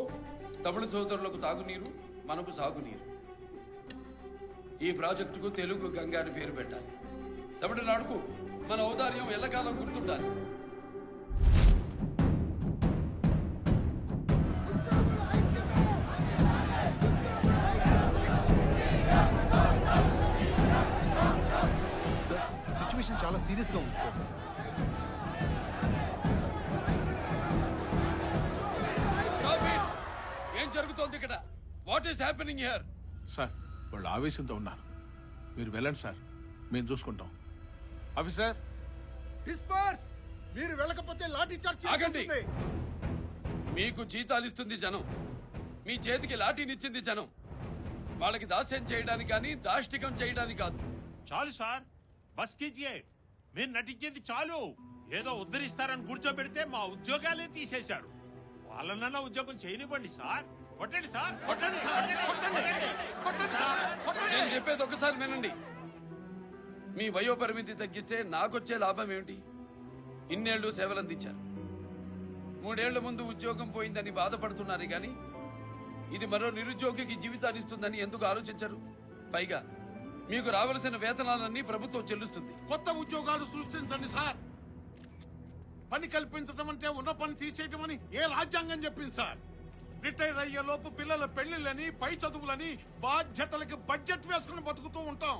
తమిళ సోదరులకు తాగునీరు, మనకు సాగునీరు. ఈ ప్రాజెక్టుకు తెలుగు గంగా అని పేరు పెట్టాలి. తమిళనాడుకు మన ఔదార్యం ఎల్లకాలం గుర్తుండాలి. సిచ్యువేషన్ చాలా సీరియస్ గా ఉంది సార్. ఏం జరుగుతోంది ఇక్కడ? What is happening here? Sir, వాళ్ళు ఆవేశంతో ఉన్నారు. మీరు వెళ్ళండి సార్, మేము చూసుకుంటాం. Officer, disperse. మీరు వెళ్ళకపోతే లాఠీ చార్జ్ ఆగండి. మీకు జీతాలు ఇస్తుంది జనం, మీ చేతికి లాఠీనిచ్చింది జనం. వాళ్ళకి దాస్యం చేయడానికి కానీ దాష్టికం చేయడానికి కాదు. చాలు సార్, బస్ కీజియే. మీరు నటించింది చాలు. ఏదో ఉద్ధరిస్తారని కూర్చోబెడితే మా ఉద్యోగాలే తీసేశారు. వాళ్ళనన్నా ఉద్యోగం చేయనివ్వండి సార్. కొట్టండి సార్, కొట్టండి సార్, కొట్టండి సార్. నేను చెప్పేది ఒకసారి వినండి. మీ వయోపరిమితి తగ్గిస్తే నాకొచ్చే లాభం ఏమిటి? ఇన్నేళ్లు సేవలందించారు. 3 ఏళ్ల ముందు ఉద్యోగం పోయిందని బాధపడుతున్నారు కానీ ఇది మరో నిరుద్యోగికి జీవితాన్ని ఇస్తుందని ఎందుకు ఆలోచించరు? పైగా మీకు రావలసిన వేతనాలన్నీ ప్రభుత్వం చెల్లిస్తుంది. కొత్త ఉద్యోగాలు సృష్టించండి సార్. పని కల్పించడం అంటే ఉన్న పని తీసేయటం అని ఏ రాజ్యాంగం చెప్పింది సార్? రిటైర్ అయ్యే లోపు పిల్లల పెళ్లిళ్ళని, పై చదువులని, బాధ్యతలకి బడ్జెట్ వేసుకుని బతుకుతూ ఉంటాం.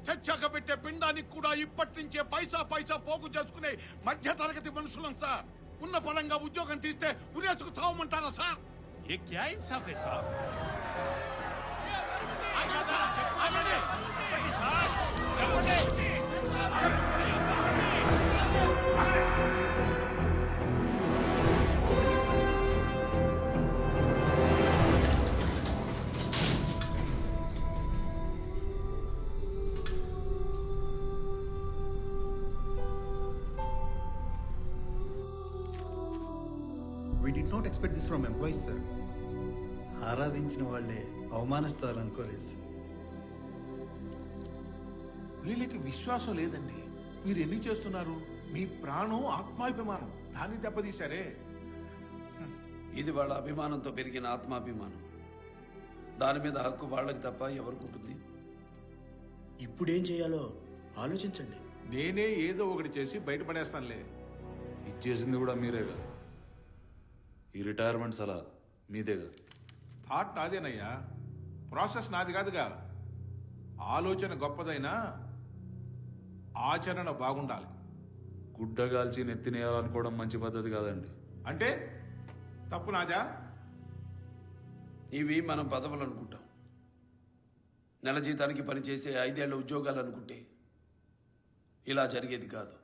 చచ్చాక పెట్టే పిండానికి కూడా ఇప్పటి నుంచే పైసా పైసా పోగు చేసుకునే మధ్య తరగతి మనుషులం సార్. ఉన్న పరంగా ఉద్యోగం తీస్తే ఉరేసుకు చావమంటారా సార్? ఏ క్యా ఇన్సాఫ్ హై sir? We did not expect this from employees, sir. ఆరాధించిన వాళ్ళే అవమానిస్తారనుకోలేదు సార్. వీళ్ళకి విశ్వాసం లేదండి. మీరు ఎన్ని చేస్తున్నారు? మీ ప్రాణం ఆత్మాభిమానం దాన్ని దెబ్బతీశారే. ఇది వాళ్ళ అభిమానంతో పెరిగిన ఆత్మాభిమానం. దాని మీద హక్కు వాళ్ళకి తప్ప ఎవరికి ఉంటుంది? ఇప్పుడేం చేయాలో ఆలోచించండి. నేనే ఏదో ఒకటి చేసి బయటపడేస్తానులే. ఇచ్చేసింది కూడా మీరేగా. ఈ రిటైర్మెంట్స్ అలా మీదేగా. థాట్ నాదేనయ్యా, ప్రాసెస్ నాది కాదుగా. ఆలోచన గొప్పదైనా ఆచరణ బాగుండాలి. గుడ్డగాల్చి నెత్తినేయాలనుకోవడం మంచి పద్ధతి కాదండి. అంటే తప్పు నాదా? ఇవి మనం పదవులు అనుకుంటాం. నెల జీతానికి పనిచేసే 5 ఏళ్ల ఉద్యోగాలు అనుకుంటే ఇలా జరిగేది కాదు.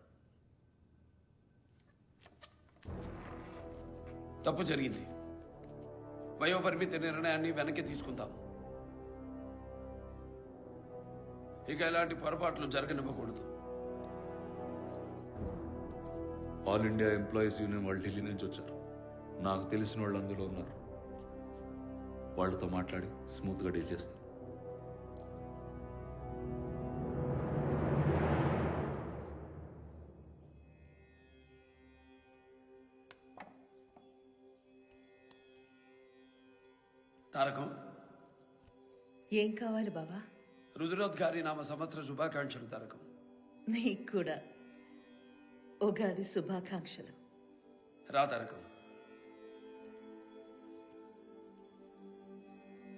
తప్పు జరిగింది. వయోపరిమితి నిర్ణయాన్ని వెనక్కి తీసుకుందాం. ఇక ఇలాంటి పొరపాట్లు జరగనివ్వకూడదు. ఆల్ ఇండియా ఎంప్లాయీస్ యూనియన్ వాళ్ళు ఢిల్లీ నుంచి వచ్చారు. నాకు తెలిసిన వాళ్ళు అందులో ఉన్నారు. వాళ్ళతో మాట్లాడి స్మూత్గా డీల్ చేస్తాను. తారకం, ఏం కావాలి బాబా? రుద్రోద్గారి నామ సంవత్సర శుభాకాంక్షలు తారకం. నీకు కూడా ఉగాది శుభాకాంక్షలు. రా తారకం.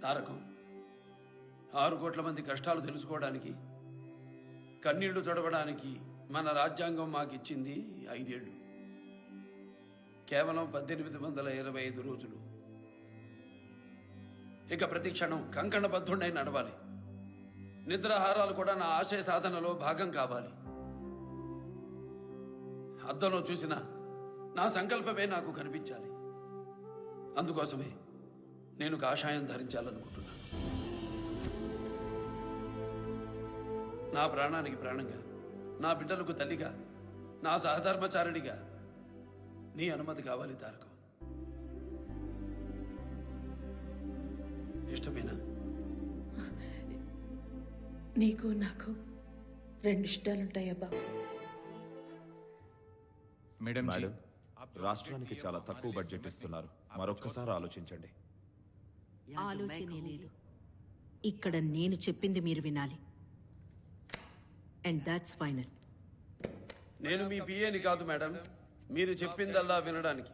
తారకం, 6 కోట్ల మంది కష్టాలు తెలుసుకోవడానికి, కన్నీళ్లు తొడవడానికి మన రాజ్యాంగం మాకిచ్చింది 5 ఏళ్ళు. కేవలం 1825 రోజులు. ఇక ప్రతి క్షణం కంకణబద్ధుడై నడవాలి. నిద్రాహారాలు కూడా నా ఆశయ సాధనలో భాగం కావాలి. అద్దంలో చూసిన నా సంకల్పమే నాకు కనిపించాలి. అందుకోసమే నేను కాషాయం ధరించాలనుకుంటున్నాను. నా ప్రాణానికి ప్రాణంగా, నా బిడ్డలకు తల్లిగా, నా సహధర్మచారిణిగా నీ అనుమతి కావాలి తారకం. ఇష్టమేనా? నీకు నాకు 2 ఇష్టాలుంటాయబ్బా. మేడం, రాష్ట్రానికి చాలా తక్కువ బడ్జెట్ ఇస్తున్నారు. మరొక్కసారి ఆలోచించండి. ఆలోచనే లేదు. ఇక్కడ నేను చెప్పింది మీరు వినాలి. And that's final. నేను మీ పిఏని కాదు మేడం, మీరు చెప్పిందల్లా వినడానికి.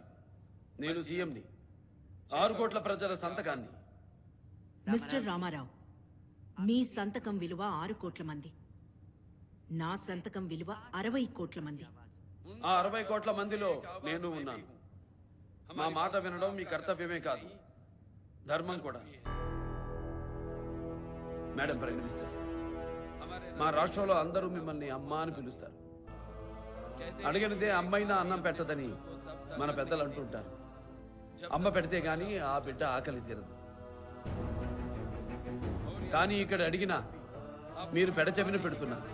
నేను సీఎంని, 6 కోట్ల ప్రజల సంతకాన్ని. మిస్టర్ రామారావు, మీ సంతకం విలువ 6 కోట్ల మంది, నా సంతకం విలువ 60 కోట్ల మంది. ఆ 60 కోట్ల మందిలో నేను ఉన్నాను. మా మాట వినడం మీ కర్తవ్యమే కాదు, ధర్మం కూడా. మేడం ప్రైమ్ మినిస్టర్, మా రాష్ట్రంలో అందరూ మిమ్మల్ని అమ్మ అని పిలుస్తారు. అడిగినదే అమ్మైనా అన్నం పెట్టదని మన పెద్దలు అంటుంటారు. అమ్మ పెడితే గాని ఆ బిడ్డ ఆకలి తీరదు. కానీ ఇక్కడ అడిగినా మీరు పెడచెవిన పెడుతున్నారు.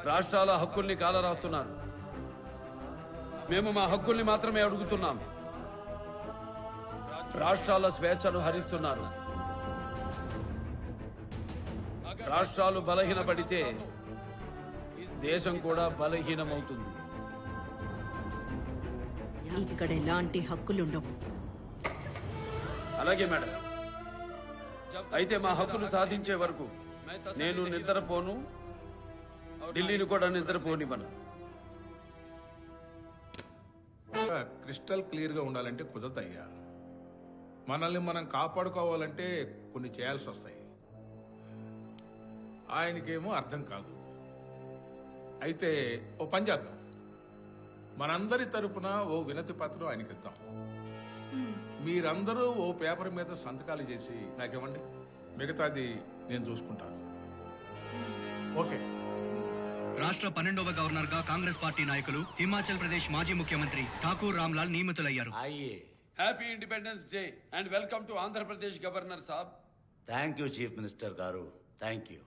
రాష్ట్రాల హక్కుల్ని కాలరాస్తున్నారు. మేము మా హక్కుల్ని మాత్రమే అడుగుతున్నాం. రాష్ట్రాల స్వేచ్ఛను హరిస్తున్నారు. రాష్ట్రాలు బలహీనపడితే దేశం కూడా బలహీనమవుతుంది. ఇక్కడ ఎలాంటి హక్కులుండవు. అలాగే మేడం. అయితే మా హక్కులు సాధించే వరకు నేను నిద్రపోను, ఢిల్లీని కూడా నిద్రపోనివ్వను. క్రిస్టల్ క్లియర్ గా ఉండాలంటే కుదరదయ్యా. మనల్ని మనం కాపాడుకోవాలంటే కొన్ని చేయాల్సి వస్తాయి. ఆయనకేమో అర్థం కాదు. అయితే ఓ పని చేద్దాం, మనందరి తరపున ఓ వినతి పత్రం ఆయనకి ఇద్దాం. మీరందరూ ఓ పేపర్ మీద సంతకాలు చేసి నాకేమండి, మిగతాది నేను చూసుకుంటాను. ఓకే. రాష్ట్ర 12వ గవర్నర్ గా కాంగ్రెస్ పార్టీ నాయకులు హిమాచల్ ప్రదేశ్ మాజీ ముఖ్యమంత్రి ఠాకూర్ రామ్లాల్ నియమితులయ్యారు. Happy independence day and welcome to Andhra Pradesh governor సాబ్. థ్యాంక్ యూ చీఫ్ మినిస్టర్ గారు, thank you.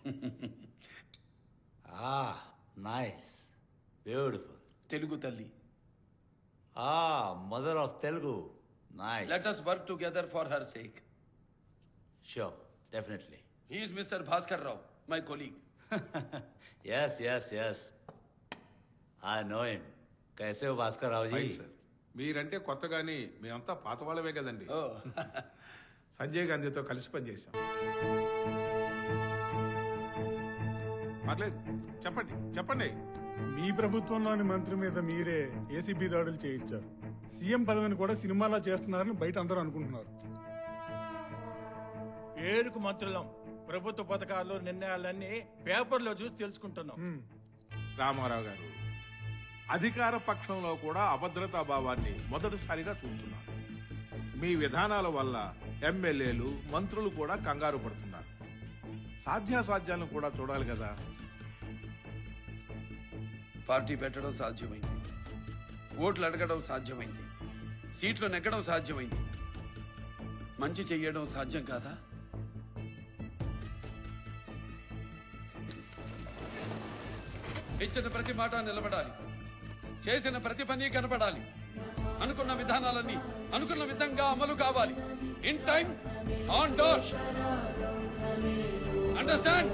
Nice, beautiful. Telugu తల్లి mother of Telugu nice. Let us work together for her sake. Sure, definitely. He is Mr. Bhaskar Rao, my colleague. Yes. I know him. कैसे हो Bhaskar Rao ji? Sir మీరంటే కొత్తగాని మేమంతా పాత వాళ్ళమే కదండి. Oh. Sanjay గాంధీతో కలిసి పనిచేశాం. పర్లేదు, చెప్పండి. మీ ప్రభుత్వంలోని మంత్రి మీద మీరే ఏసీబీ దాడులు చేయించారు. సీఎం పదవిని కూడా సినిమాలో చేస్తున్నారని బయట అందరూ అనుకుంటున్నారు. పేరుకు మంత్రులం, ప్రభుత్వ పథకాలు నిర్ణయాలన్నీ పేపర్లో చూసి తెలుసుకుంటున్నాం. రామారావు గారు అధికార పక్షంలో కూడా అభద్రతా భావాన్ని మొదటిసారిగా చూస్తున్నారు. మీ విధానాల వల్ల ఎమ్మెల్యేలు మంత్రులు కూడా కంగారు పడుతున్నారు. సాధ్యాసాధ్యాలను కూడా చూడాలి కదా. పార్టీ పెట్టడం సాధ్యమైంది, ఓట్లు అడగడం సాధ్యమైంది, సీట్లు నెగ్గడం సాధ్యమైంది. మంచి చెయ్యడం సాధ్యం కాదా? ఇచ్చిన ప్రతి మాట నిలబడాలి, చేసిన ప్రతి పని కనపడాలి, అనుకున్న విధానాలన్నీ అనుకున్న విధంగా అమలు కావాలి. In time, on door. Understand?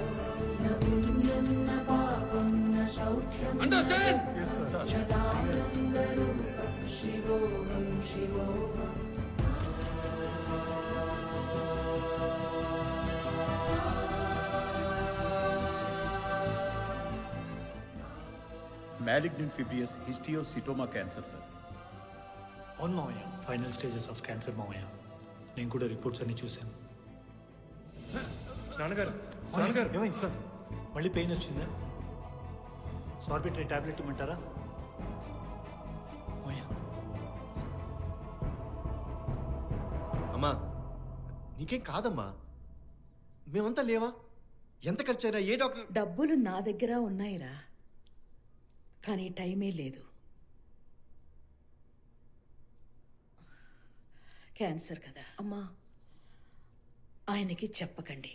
Understand? Malignant fibrous histiocytoma cancer, sir. అవును మావయ్య, ఫైనల్ స్టేజెస్ ఆఫ్ క్యాన్సర్ మావయ్య. నేను కూడా రిపోర్ట్స్ అన్ని చూశాను. నాన్నగారు ఏమైంది సార్? మళ్ళీ పెయిన్ వచ్చిందా? సార్బిట్రీ టాబ్లెట్ ఇమ్మంటారా మావయ్య? అమ్మా, నీకేం కాదమ్మా. మేమంతా లేవా? ఎంత ఖర్చైనా ఏ డాక్టర్? డబ్బులు నా దగ్గర ఉన్నాయిరా, కానీ టైమే లేదు. క్యాన్సర్ కదా అమ్మా, ఆయనకి చెప్పకండి.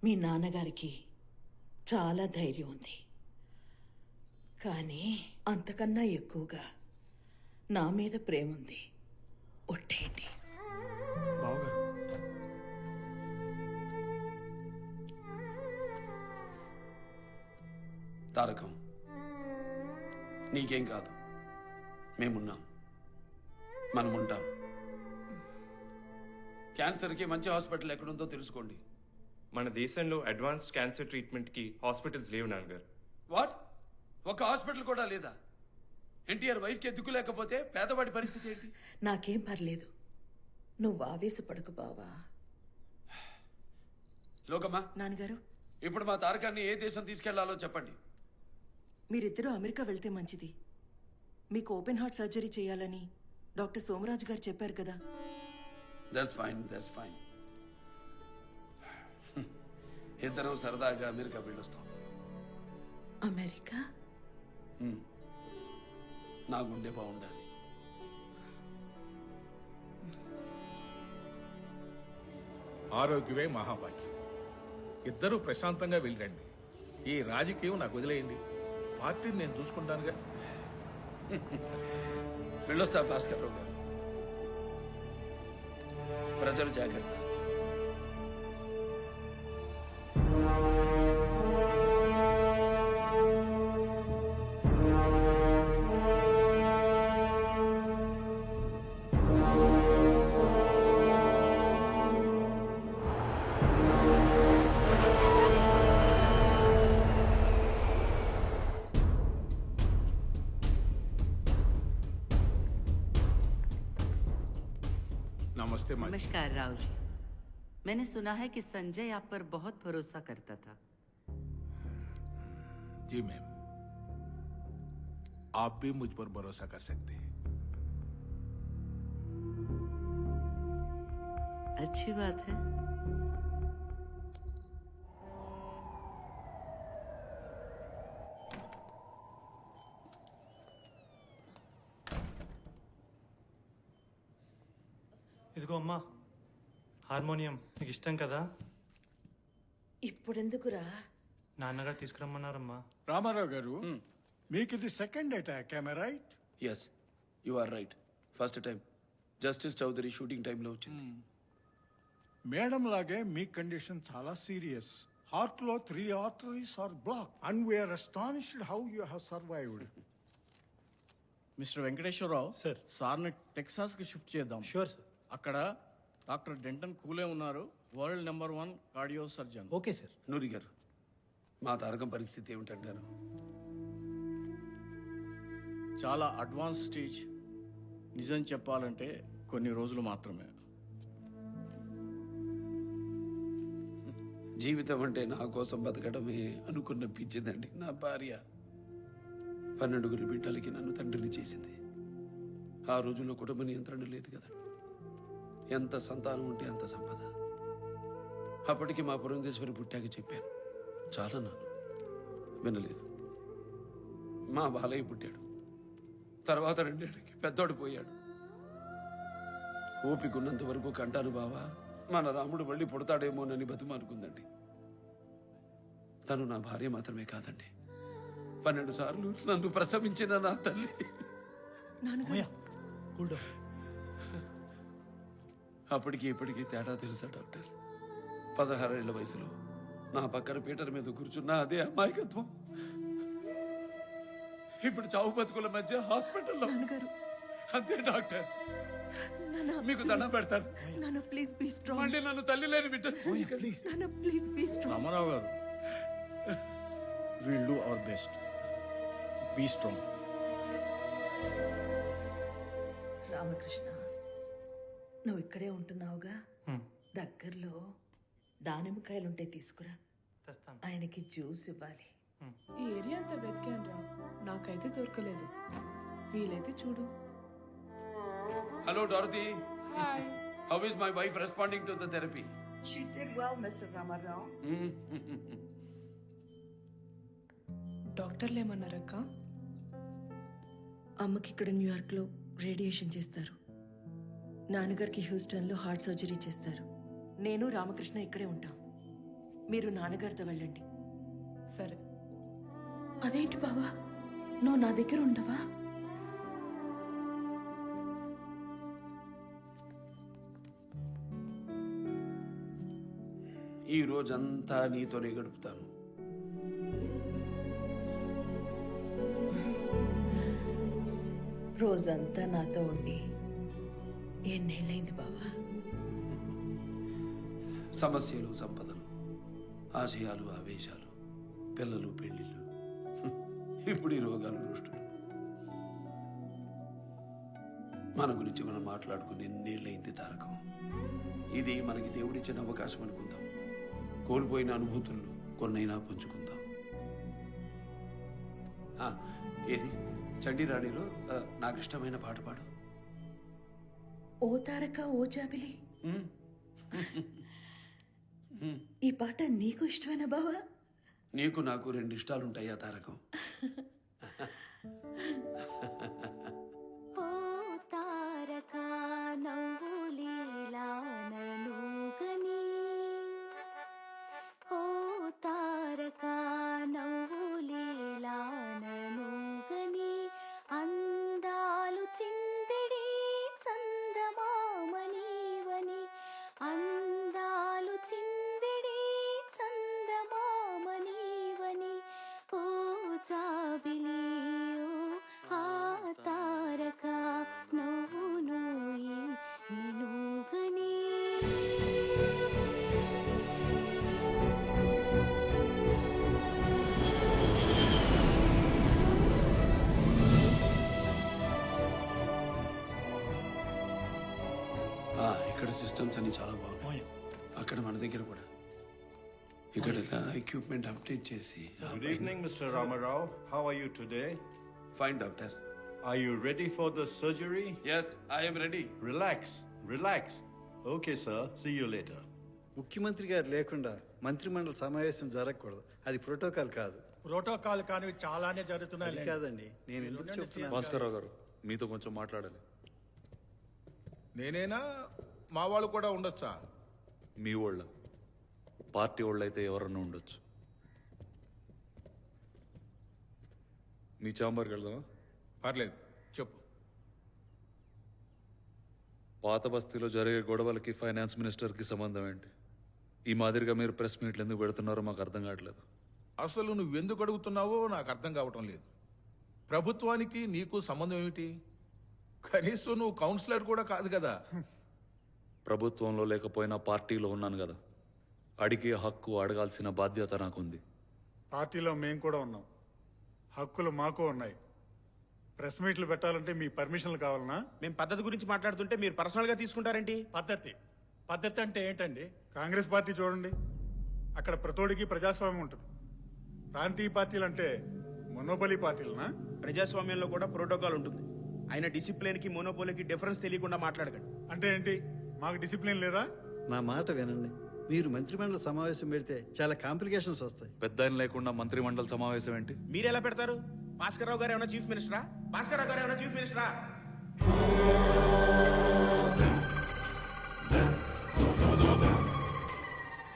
మీ నాన్నగారికి చాలా ధైర్యం ఉంది, కానీ అంతకన్నా ఎక్కువగా నా మీద ప్రేమ ఉంది. ఒట్టేయండి. బావగారు, తారకం, నీకేం కాదు, మేమున్నాం, మనముంటాం. క్యాన్సర్కి మంచి హాస్పిటల్ ఎక్కడుందో తెలుసుకోండి. మన దేశంలో అడ్వాన్స్డ్ క్యాన్సర్ ట్రీట్మెంట్కి హాస్పిటల్స్ లేవు నాన్నగారు. వాట్? ఒక హాస్పిటల్ కూడా లేదా? ఎన్టీఆర్ వైఫ్కి దిక్కు లేకపోతే పేదవాడి పరిస్థితి ఏంటి? నాకేం పర్లేదు, నువ్వు ఆవేశపడకు బావా. లోకమ్మా, నాన్నగారు, ఇప్పుడు మా తారకాన్ని ఏ దేశం తీసుకెళ్లాలో చెప్పండి. మీరిద్దరూ అమెరికా వెళ్తే మంచిది. మీకు ఓపెన్ హార్ట్ సర్జరీ చేయాలని డాక్టర్ సోమరాజు గారు చెప్పారు కదా. That's fine. ఇద్దరు సరదాగా అమెరికా వెళ్ళొస్తాం. అమెరికా? నా గుండె బాగుండాలి. ఆరోగ్యమే మహాభాగ్యం. ఇద్దరూ ప్రశాంతంగా వెళ్ళండి. ఈ రాజకీయం నాకు వదిలేయండి. పార్టీని నేను చూసుకుంటానుగా. వెళ్ళొస్తా భాస్కర్ రావు గారు. ప్రజలు జాగ్రత్త. नमस्ते माँ। नमस्कार राव जी। मैंने सुना है कि संजय आप पर बहुत भरोसा करता था। जी मैम, आप भी मुझ पर भरोसा कर सकते हैं। अच्छी बात है। ఇదిగో అమ్మా, హార్మోనియం నీకు ఇష్టం కదా? ఇప్పుడెందుకురా? నాన్నగారు తీసుకురమ్మన్నారమ్మా. రామారావు గారు, మీకు ఇది second attack right? Yes you are right. First time justice Chowdary shooting టైంలో వచ్చింది. మేడం లాగే మీ కండిషన్ చాలా సీరియస్. హార్ట్ లో 3 arteries are block and we're astonished how you have survived. Mister Venkateswararao sir. సార్ని టెక్సాస్ కి షిఫ్ట్ చేద్దాం. Sure sir. అక్కడ డాక్టర్ డెంటన్ కూలే ఉన్నారు, world number 1 cardio surgeon. Okay sir. Noori గారు, మా తారకం పరిస్థితి ఏమిటంటారు? చాలా అడ్వాన్స్ స్టేజ్. నిజం చెప్పాలంటే కొన్ని రోజులు మాత్రమే. జీవితం అంటే నా కోసం బతకడమే అనుకున్న పిచ్చిదండి నా భార్య. 12 బిడ్డలకి నన్ను తండ్రిని చేసింది. ఆ రోజుల్లో కుటుంబ నియంత్రణ లేదు కదా. ఎంత సంతానం ఉంటే అంత సంపద. అప్పటికి మా పురంధేశ్వరి పుట్టాక చెప్పాను, చాలా నన్ను వినలేదు. మా బాలయ్య పుట్టాడు. తర్వాత 2 ఏళ్ళకి పెద్దోడు పోయాడు. ఓపికన్నంత వరకు కంటాను బావా, మన రాముడు మళ్ళీ పుడతాడేమోనని బతిమాలుకుందండి. తను నా భార్య మాత్రమే కాదండి, 12 సార్లు నన్ను ప్రసవించిన నా తల్లి. అప్పటికి ఇప్పటికీ తేడా తెలుసా డాక్టర్? 16 ఏళ్ల వయసులో నా పక్కన పీటర్ మీద కూర్చున్న అదే అమాయకత్వం ఇప్పుడు చావు బతుకుల మధ్య హాస్పిటల్లో. అంతే డాక్టర్, మీకు దండం పెడతారు. మళ్ళీ నన్ను తల్లి లేని బిడ్డ. రామారావు గారు, will do our best. Be strong. Ramakrishna, నువ్వు ఇక్కడే ఉంటున్నావుగా, దగ్గరలో దానిమ్మకాయలుంటే తీసుకురా, ఆయనకి జ్యూస్ ఇవ్వాలి. ఈ ఏరియా అంతా వెతికాను రా, నాకైతే దొరకలేదు. వీలైతే చూడు. Hello Dorothy, how is my wife responding to the therapy? She did well, Mr. Ramarao. డాక్టర్లు ఏమన్నారక్క? అమ్మకి ఇక్కడ న్యూయార్క్లో రేడియేషన్ చేస్తారు, నాన్నగారికి హ్యూస్టన్లో హార్ట్ సర్జరీ చేస్తారు. నేను రామకృష్ణ ఇక్కడే ఉంటాం. మీరు నాన్నగారితో వెళ్ళండి. సరే. అదేంటి బావా, నువ్వు నా దగ్గర ఉండవా? ఈ రోజంతా నీతోనే గడుపుతాను. రోజంతా నాతో ఉండి ఎన్నేళ్ళైంది బావా? సమస్యలు, సంపదలు, ఆశయాలు, ఆవేశాలు, పిల్లలు, పెళ్లిళ్ళు, ఇప్పుడు ఈ రోగాలు, రోష్టులు. మన గురించి మనం మాట్లాడుకుని ఎన్నేళ్ళైంది తారకం. ఇది మనకి దేవుడిచ్చిన అవకాశం అనుకుందాం. కోల్పోయిన అనుభూతుల్లో కొన్నైనా పంచుకుందాం. ఏది చండీరాణిలో నాకు ఇష్టమైన పాట పాడు. ఓ తారక ఓ జాబిలి. ఈ పాట నీకు ఇష్టమేనా బావా? నీకు నాకు 2 ఇష్టాలుంటాయా తారకం? అందాలు చిందిడి చందమామనీవని, అందాలు చిందిడి చందమామనీవని, ఓ జాబిలి ఓ ఆ తారక నవ్వు నోయి నిలుగని. ఇక్కడ సిస్టమ్స్ అన్ని చాలా బాగున్నాయి. అక్కడ మన దగ్గర కూడా. ఇక్కడ ఎక్విప్మెంట్ అప్డేట్ చేసి. Good evening, Mr. Ramarao. How are you today? Fine, doctor. Are you ready for the surgery? Yes, I am ready. Relax, relax. Okay, sir. See you later. ముఖ్యమంత్రి గారు లేకుండా మంత్రిమండలి సమావేశం జరగకూడదు. అది ప్రోటోకాల్ కాదు. ప్రోటోకాల్ కానివి చాలానే జరుగుతున్నాయి. అది కాదండి, నేను ఎందుకు చెప్తున్నాను. భాస్కర్రావు గారు, మీతో కొంచెం మాట్లాడాలి. నేనేనా, మా వాళ్ళు కూడా ఉండొచ్చా? మీ వాళ్ళ పార్టీ వాళ్ళు అయితే ఎవరన్నా ఉండొచ్చు. మీ ఛాంబర్కి వెళ్దామా? పర్లేదు, చెప్పు. పాత బస్తీలో జరిగే గొడవలకి ఫైనాన్స్ మినిస్టర్కి సంబంధం ఏంటి? ఈ మాదిరిగా మీరు ప్రెస్ మీట్లు ఎందుకు పెడుతున్నారో మాకు అర్థం కావట్లేదు. అసలు నువ్వెందుకు అడుగుతున్నావో నాకు అర్థం కావటం లేదు. ప్రభుత్వానికి నీకు సంబంధం ఏమిటి? కనీసం నువ్వు కౌన్సిలర్ కూడా కాదు కదా. ప్రభుత్వంలో లేకపోయినా పార్టీలో ఉన్నాను కదా, అడిగే హక్కు అడగాల్సిన బాధ్యత నాకుంది. పార్టీలో మేము కూడా ఉన్నాం, హక్కులు మాకు ఉన్నాయి. ప్రెస్ మీట్లు పెట్టాలంటే మీ పర్మిషన్లు కావాలనా? మేము పద్ధతి గురించి మాట్లాడుతుంటే మీరు పర్సనల్గా తీసుకుంటారేంటి? పద్ధతి అంటే ఏంటండి? కాంగ్రెస్ పార్టీ చూడండి, అక్కడ ప్రతోడికి ప్రజాస్వామ్యం ఉంటుంది. ప్రాంతీయ పార్టీలు అంటే మొనోపలి పార్టీలనా? ప్రజాస్వామ్యంలో కూడా ప్రోటోకాల్ ఉంటుంది. ఆయన డిసిప్లిన్కి మోనోపోలీకి డిఫరెన్స్ తెలియకుండా మాట్లాడకండి. అంటే ఏంటి? మాకు డిసిప్లిన్ లేదా? నా మాట వినండి. మీరు మంత్రిమండలి సమావేశం పెడితే చాలా కాంప్లికేషన్స్ వస్తాయి. పెద్ద ఆయన లేకుండా మంత్రిమండలి సమావేశం ఏంటి? మీరు ఎలా పెడతారు? భాస్కర్ రావు గారు ఏమైనా చీఫ్ మినిస్టరా? భాస్కర్ రావు గారు ఏమైనా చీఫ్ మినిస్టరా?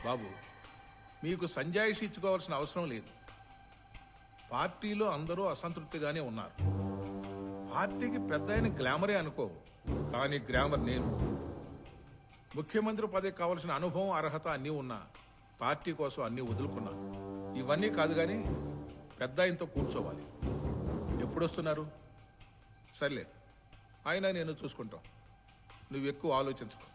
బాబు, మీకు సంజాయిషి ఇచ్చుకోవాల్సిన అవసరం లేదు. పార్టీలో అందరూ అసంతృప్తిగానే ఉన్నారు. పార్టీకి పెద్ద అయిన గ్లామరే అనుకో, కానీ గ్లామర్ నేను. ముఖ్యమంత్రి పదవికి కావాల్సిన అనుభవం, అర్హత అన్నీ ఉన్నా పార్టీ కోసం అన్నీ వదులుకున్నాను. ఇవన్నీ కాదు కానీ పెద్ద ఆయనతో కూర్చోవాలి. ఎప్పుడొస్తున్నారు? సర్లే, ఆయన నేను చూసుకుంటాం. నువ్వు ఎక్కువ ఆలోచించుకో.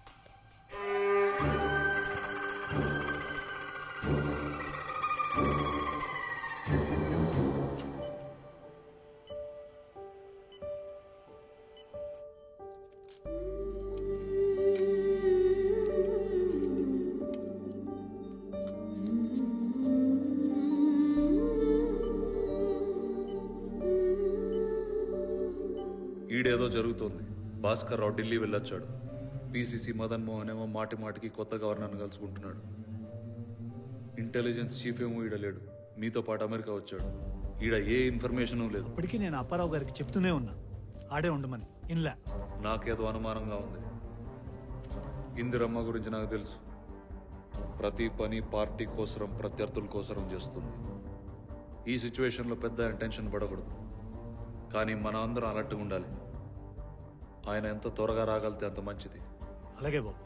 ఈడేదో జరుగుతోంది. భాస్కర్ రావు ఢిల్లీ వెళ్ళొచ్చాడు. పిసిసి మదన్ మోహన్ ఏమో మాటి మాటికి కొత్త గవర్నర్ని కలుసుకుంటున్నాడు. ఇంటెలిజెన్స్ చీఫ్ ఏమో ఈడ లేడు, మీతో పాటు అమెరికా వచ్చాడు. ఈడ ఏ ఇన్ఫర్మేషన్ లేదు. ఇప్పటికీ నేను అప్పారావు గారికి చెప్తూనే ఉన్నా, ఆడే ఉండమని. ఇన్లా నాకేదో అనుమానంగా ఉంది. ఇందిరమ్మ గురించి నాకు తెలుసు. ప్రతి పని పార్టీ కోసరం, ప్రత్యర్థుల కోసరం చేస్తుంది. ఈ సిచ్యువేషన్లో పెద్ద టెన్షన్ పడకూడదు, కానీ మన అందరం అలర్ట్గా ఉండాలి. ఆయన ఎంత త్వరగా రాగలితే అంత మంచిది. అలాగే బాబు.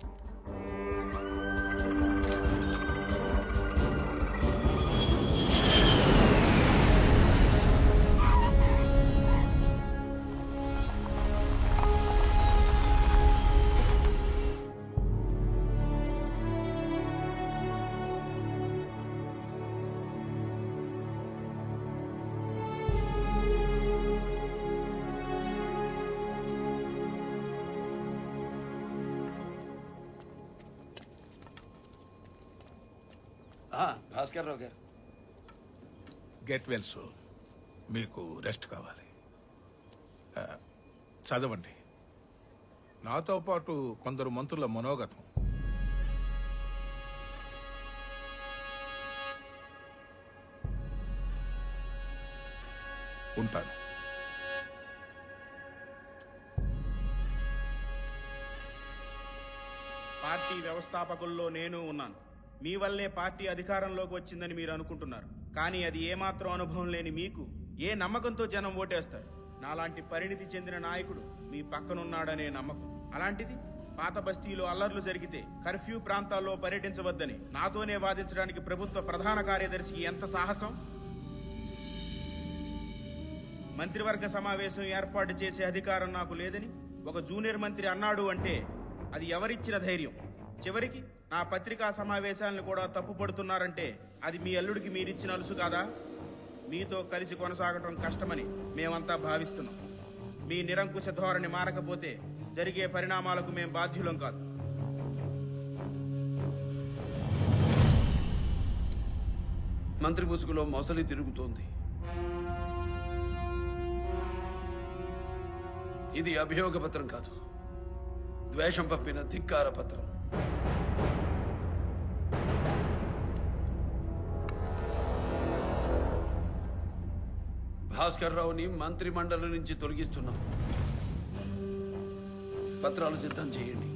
భాస్కర్ రావు గారు, గెట్ వెల్ సూన్. మీకు రెస్ట్ కావాలి. చదవండి. నాతో పాటు కొందరు మంత్రుల మనోగతం. ఉంటాను. పార్టీ వ్యవస్థాపకుల్లో నేను ఉన్నాను. మీ వల్లే పార్టీ అధికారంలోకి వచ్చిందని మీరు అనుకుంటున్నారు, కానీ అది ఏమాత్రం అనుభవం లేని మీకు ఏ నమ్మకంతో జనం ఓటేస్తారు? నాలాంటి పరిణితి చెందిన నాయకుడు మీ పక్కనున్నాడనే నమ్మకం. అలాంటిది పాత బస్తీలో అల్లర్లు జరిగితే కర్ఫ్యూ ప్రాంతాల్లో పర్యటించవద్దని నాతోనే వాదించడానికి ప్రభుత్వ ప్రధాన కార్యదర్శికి ఎంత సాహసం! మంత్రివర్గ సమావేశం ఏర్పాటు చేసే అధికారం నాకు లేదని ఒక జూనియర్ మంత్రి అన్నాడు అంటే అది ఎవరిచ్చిన ధైర్యం? చివరికి నా పత్రికా సమావేశాలను కూడా తప్పుపడుతున్నారంటే అది మీ అల్లుడికి మీరిచ్చిన అలుసు కాదా? మీతో కలిసి కొనసాగటం కష్టమని మేమంతా భావిస్తున్నాం. మీ నిరంకుశ ధోరణి మారకపోతే జరిగే పరిణామాలకు మేం బాధ్యులం కాదు. మంత్రి ముసుగులో మొసలి తిరుగుతోంది. ఇది అభియోగ పత్రం కాదు, ద్వేషం పంపిన ధిక్కార పత్రం. భాస్కర్ రావుని మంత్రి మండలి నుంచి తొలగిస్తున్నాం. పత్రాలు సిద్ధం చేయండి.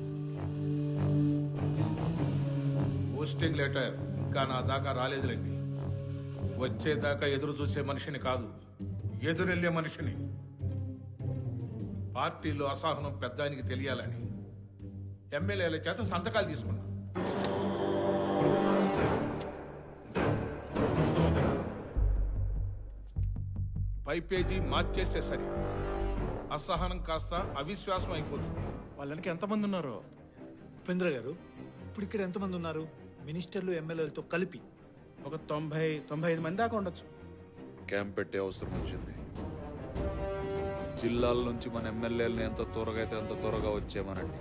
పోస్టింగ్ లెటర్ ఇంకా నా దాకా రాలేదులేండి. వచ్చేదాకా ఎదురు చూసే మనిషిని కాదు, ఎదురెళ్లే మనిషిని. పార్టీలో అసహనం పెద్ద ఆయనకి తెలియాలని ఎమ్మెల్యేల చేత సంతకాలు తీసుకున్నా. పై పేజీ మార్చేస్తే సరి, అసహనం కాస్త అవిశ్వాసం అయిపోతుంది. వాళ్ళకి ఎంతమంది ఉన్నారు ఉపేంద్ర గారు? ఇప్పుడు ఇక్కడ ఎంతమంది ఉన్నారు మినిస్టర్లు ఎమ్మెల్యేలతో కలిపి? ఒక 90-95 మంది దాకా ఉండొచ్చు. క్యాంప్ పెట్టే అవసరం వచ్చింది. జిల్లాల నుంచి మన ఎమ్మెల్యేలని ఎంత త్వరగా అయితే అంత త్వరగా వచ్చేమనండి.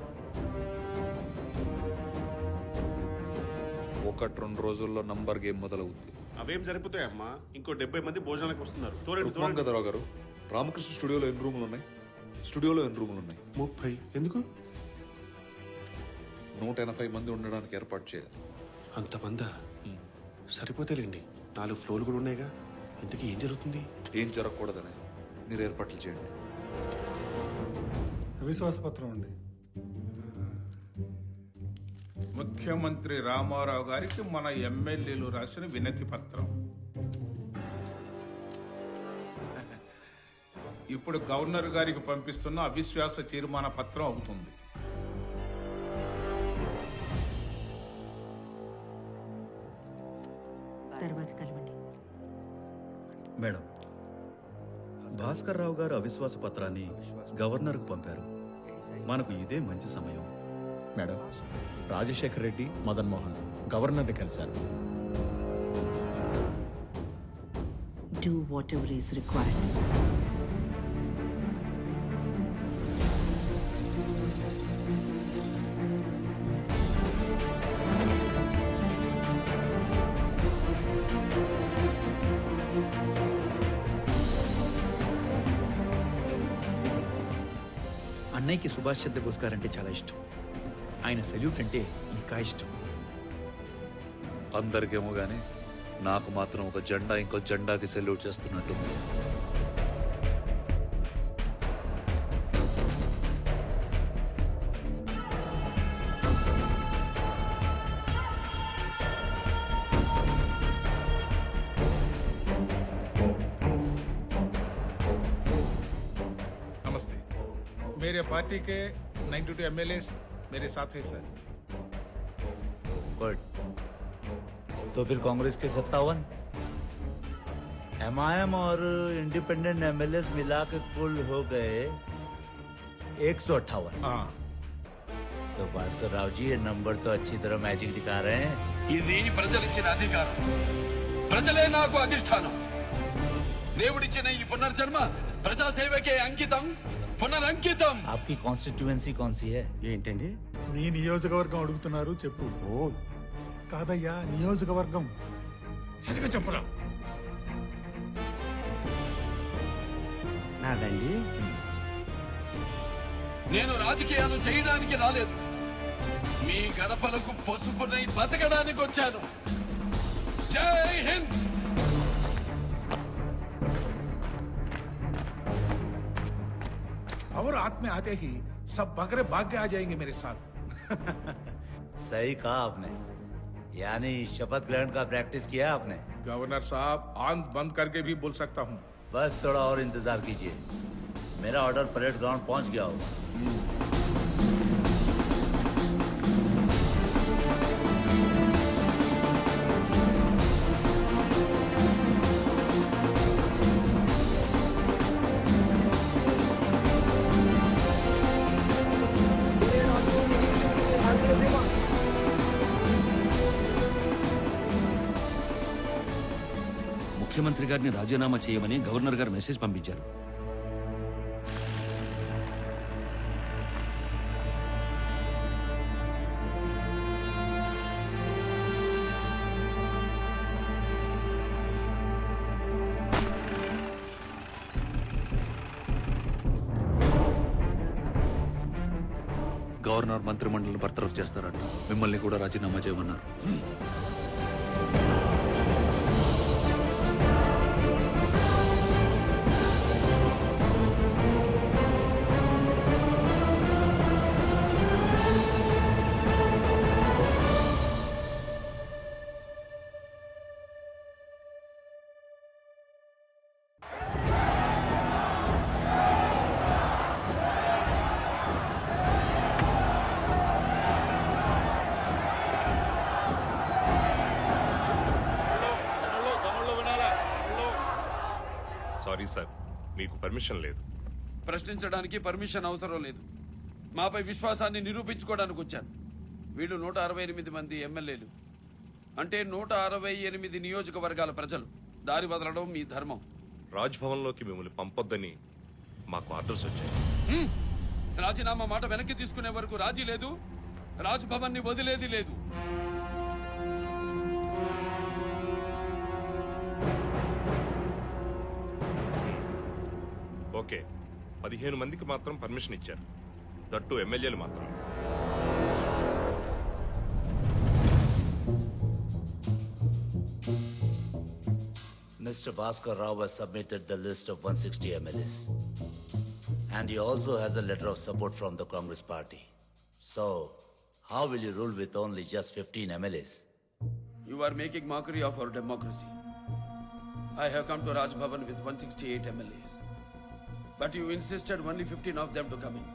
1-2 రోజుల్లో నంబర్ గేమ్ మొదలవుతుంది. అవేం సరిపోతాయమ్మా, ఇంకో 70 మంది భోజనానికి వస్తున్నారు. రుక్మాన్ గదరావు గారు, రామకృష్ణ స్టూడియోలో ఎన్ని రూములు ఉన్నాయి? స్టూడియోలో ఎన్ని రూములు ఉన్నాయి? 30. ఎందుకు 180 మంది ఉండడానికి ఏర్పాటు చేయాలి. అంతమందా? సరిపోతేలేండి, 4 ఫ్లోర్లు కూడా ఉన్నాయిగా. ఇంతకీ ఏం జరుగుతుంది? ఏం జరగకూడదని మీరు ఏర్పాట్లు చేయండి. అవిశ్వాస పత్రం ఉంది. ముఖ్యమంత్రి రామారావు గారికి మన ఎమ్మెల్యేలు రాసిన వినతి పత్రం. ఇప్పుడు గవర్నర్ గారికి పంపిస్తున్న అవిశ్వాస తీర్మాన పత్రం అవుతుంది. తర్వాత కలవండి. మేడం, భాస్కర్ రావు గారు అవిశ్వాస పత్రాన్ని గవర్నర్కు పంపారు. మనకు ఇదే మంచి సమయం. మేడం, రాజశేఖర్ రెడ్డి, మదన్ మోహన్ గవర్నర్ని కలిశారు. Do whatever is required. అన్నయ్యకి సుభాష్ చంద్రబోస్ గారు అంటే చాలా ఇష్టం. ఆయన సెల్యూట్ అంటే ఇంకా ఇష్టం. అందరికేమో గానీ నాకు మాత్రం ఒక జెండా ఇంకో జెండాకి సెల్యూట్ చేస్తున్నట్టు. नमस्ते। मेरे पार्टी के 92 एमएलए मेरे साथ हैं सर। गुड। तो फिर कांग्रेस के 57, एमआईएम और इंडिपेंडेंट एमएलए मिला के कुल हो गए 158। हाँ। तो भास्कर राव जी, ये नंबर तो अच्छी तरह मैजिक दिखा रहे हैं। ఇది ప్రజలిచ్చిన అధికారం, ప్రజలే నాకు అధిష్టానం. దేవుడిచ్చిన ఈ పునర్జన్మ ప్రజాసేవకే అంకితం, పునరంకితం. आपकी कॉन्स्टिट्यूएंसी कौन सी है? ఏంటండి మీ నియోజకవర్గం అడుగుతున్నారు? చెప్పు. ఓ కాదయ్యా, నియోజకవర్గం. సరిగా చెప్పురా. నాదండి. నేను రాజకీయాలు చేయడానికి రాలేదు, మీ గడపలకు పసుపునై బతకడానికి వచ్చాను. జై హింద్. और हाथ में आते ही सब बकरे भाग के आ जाएंगे मेरे साथ। सही कहा आपने। यानी शपथ ग्रहण का प्रैक्टिस किया आपने? गवर्नर साहब, आंख बंद करके भी बोल सकता हूँ। बस थोड़ा और इंतजार कीजिए, मेरा ऑर्डर परेड ग्राउंड पहुंच गया होगा। ముఖ్యమంత్రి గారిని రాజీనామా చేయమని గవర్నర్ గారు మెసేజ్ పంపించారు. గవర్నర్ మంత్రిమండలిని బర్తరఫ్ చేస్తారట. మిమ్మల్ని కూడా రాజీనామా చేయమన్నారు. పర్మిషన్ లేదు. ప్రశ్నించడానికి పర్మిషన్ అవసరం లేదు. మాపై విశ్వాసాన్ని నిరూపించుకోవడానికి వచ్చాను. వీళ్ళు 168 మంది ఎమ్మెల్యేలు, అంటే 168 నియోజకవర్గాల ప్రజలు. దారి వదలడం మీ ధర్మం. రాజ్భవన్లోకి మిమ్మల్ని పంపొద్దని మాకు ఆర్డర్స్ వచ్చాయి. రాజీనామా మాట వెనక్కి తీసుకునే వరకు రాజీ లేదు, రాజ్భవన్ ని వదిలేది లేదు. ఓకే, 15 మందికి మాత్రం పర్మిషన్ ఇచ్చారు, దట్టు ఎమ్మెల్యేలు మాత్రం. Mr. Bhaskar Rao has submitted the list of 160 MLAs. And he also has a letter of support from the Congress party. So, how will you rule with only just 15 MLAs? You are making mockery of our democracy. I have come to Raj Bhavan with 168 MLAs. But you insisted only 15 of them to come in.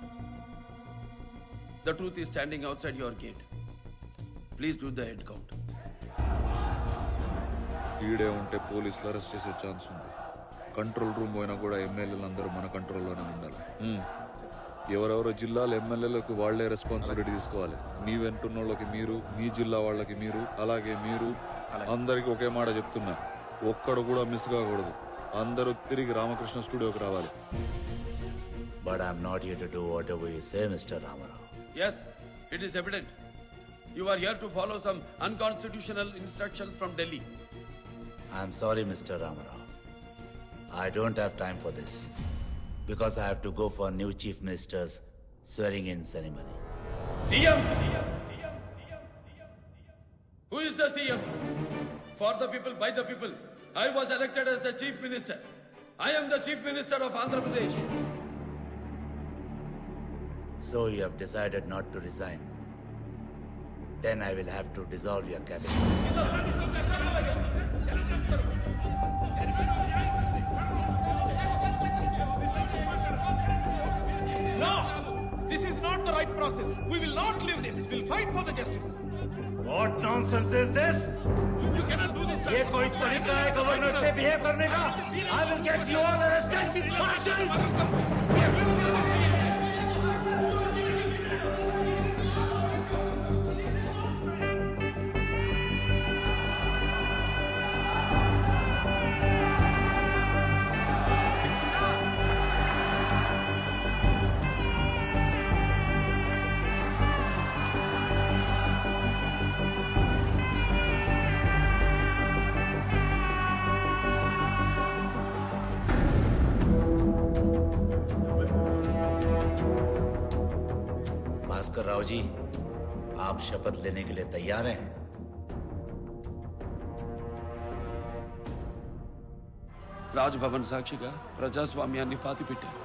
The truth is standing outside your gate. Please do the head count. ఈడే ఉంటే పోలీసులు arrest చేసే chance ఉంది. Control room పోయినా కూడా ఎమ్మెల్యేలు అందరూ మన కంట్రోల్లోనే ఉండాలి. ఎవరెవరో జిల్లాల ఎమ్మెల్యేలకు వాళ్లే రెస్పాన్సిబిలిటీ తీసుకోవాలి. మీ వెంటున్న వాళ్ళకి మీరు, మీ జిల్లా వాళ్ళకి మీరు, అలాగే మీరు. అందరికి ఒకే మాట చెప్తున్నా, ఒక్కడు కూడా మిస్ కాకూడదు. అందరూ తిరిగి రామకృష్ణ స్టూడియోకి రావాలి. But I'm not here to do whatever you say, Mr. Ramarao. Yes, it is evident. You are here to follow some unconstitutional instructions from Delhi. I'm sorry, Mr. Ramarao. I don't have time for this. Because I have to go for new chief minister's swearing-in ceremony. CM! Who is the CM? For the people, by the people. I was elected as the chief minister. I am the chief minister of Andhra Pradesh. So you have decided not to resign. Then I will have to dissolve your cabinet. No! This is not the right process. We will not leave this. We'll fight for the justice. What nonsense is this? You cannot do this, sir. ये कोई तरीका है governor से behave करने का? I will get you all arrested. Marshal! Bhaskar Rao ji, आप शपथ लेने के लिए तैयार हैं? రాజ్భవన్ సాక్షిగా ప్రజాస్వామ్యాన్ని పాతిపెట్టారు.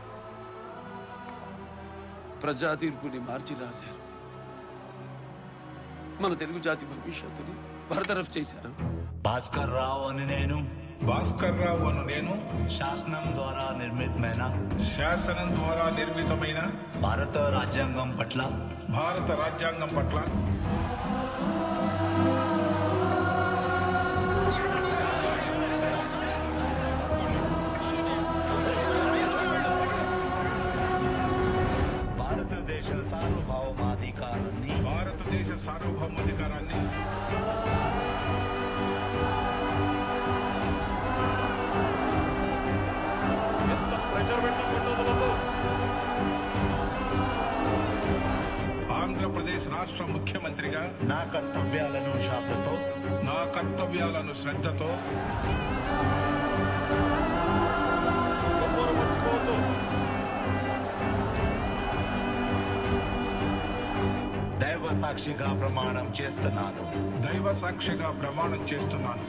ప్రజా తీర్పుని మార్చి రాశారు. మన తెలుగు జాతి భవిష్యత్తుని బర్తరఫ్ చేశారు. భాస్కర్ రావు అని నేను, భాస్కర్ రావు అను నేను శాసనం ద్వారా నిర్మితమైన శాసనం ద్వారా నిర్మితమైన భారత రాజ్యాంగం పట్ల భారతదేశ సార్వభౌమాధికారాన్ని ఆంధ్రప్రదేశ్ రాష్ట్ర ముఖ్యమంత్రిగా నా కర్తవ్యాలను శ్రద్ధతో దైవ సాక్షిగా ప్రమాణం చేస్తున్నాను.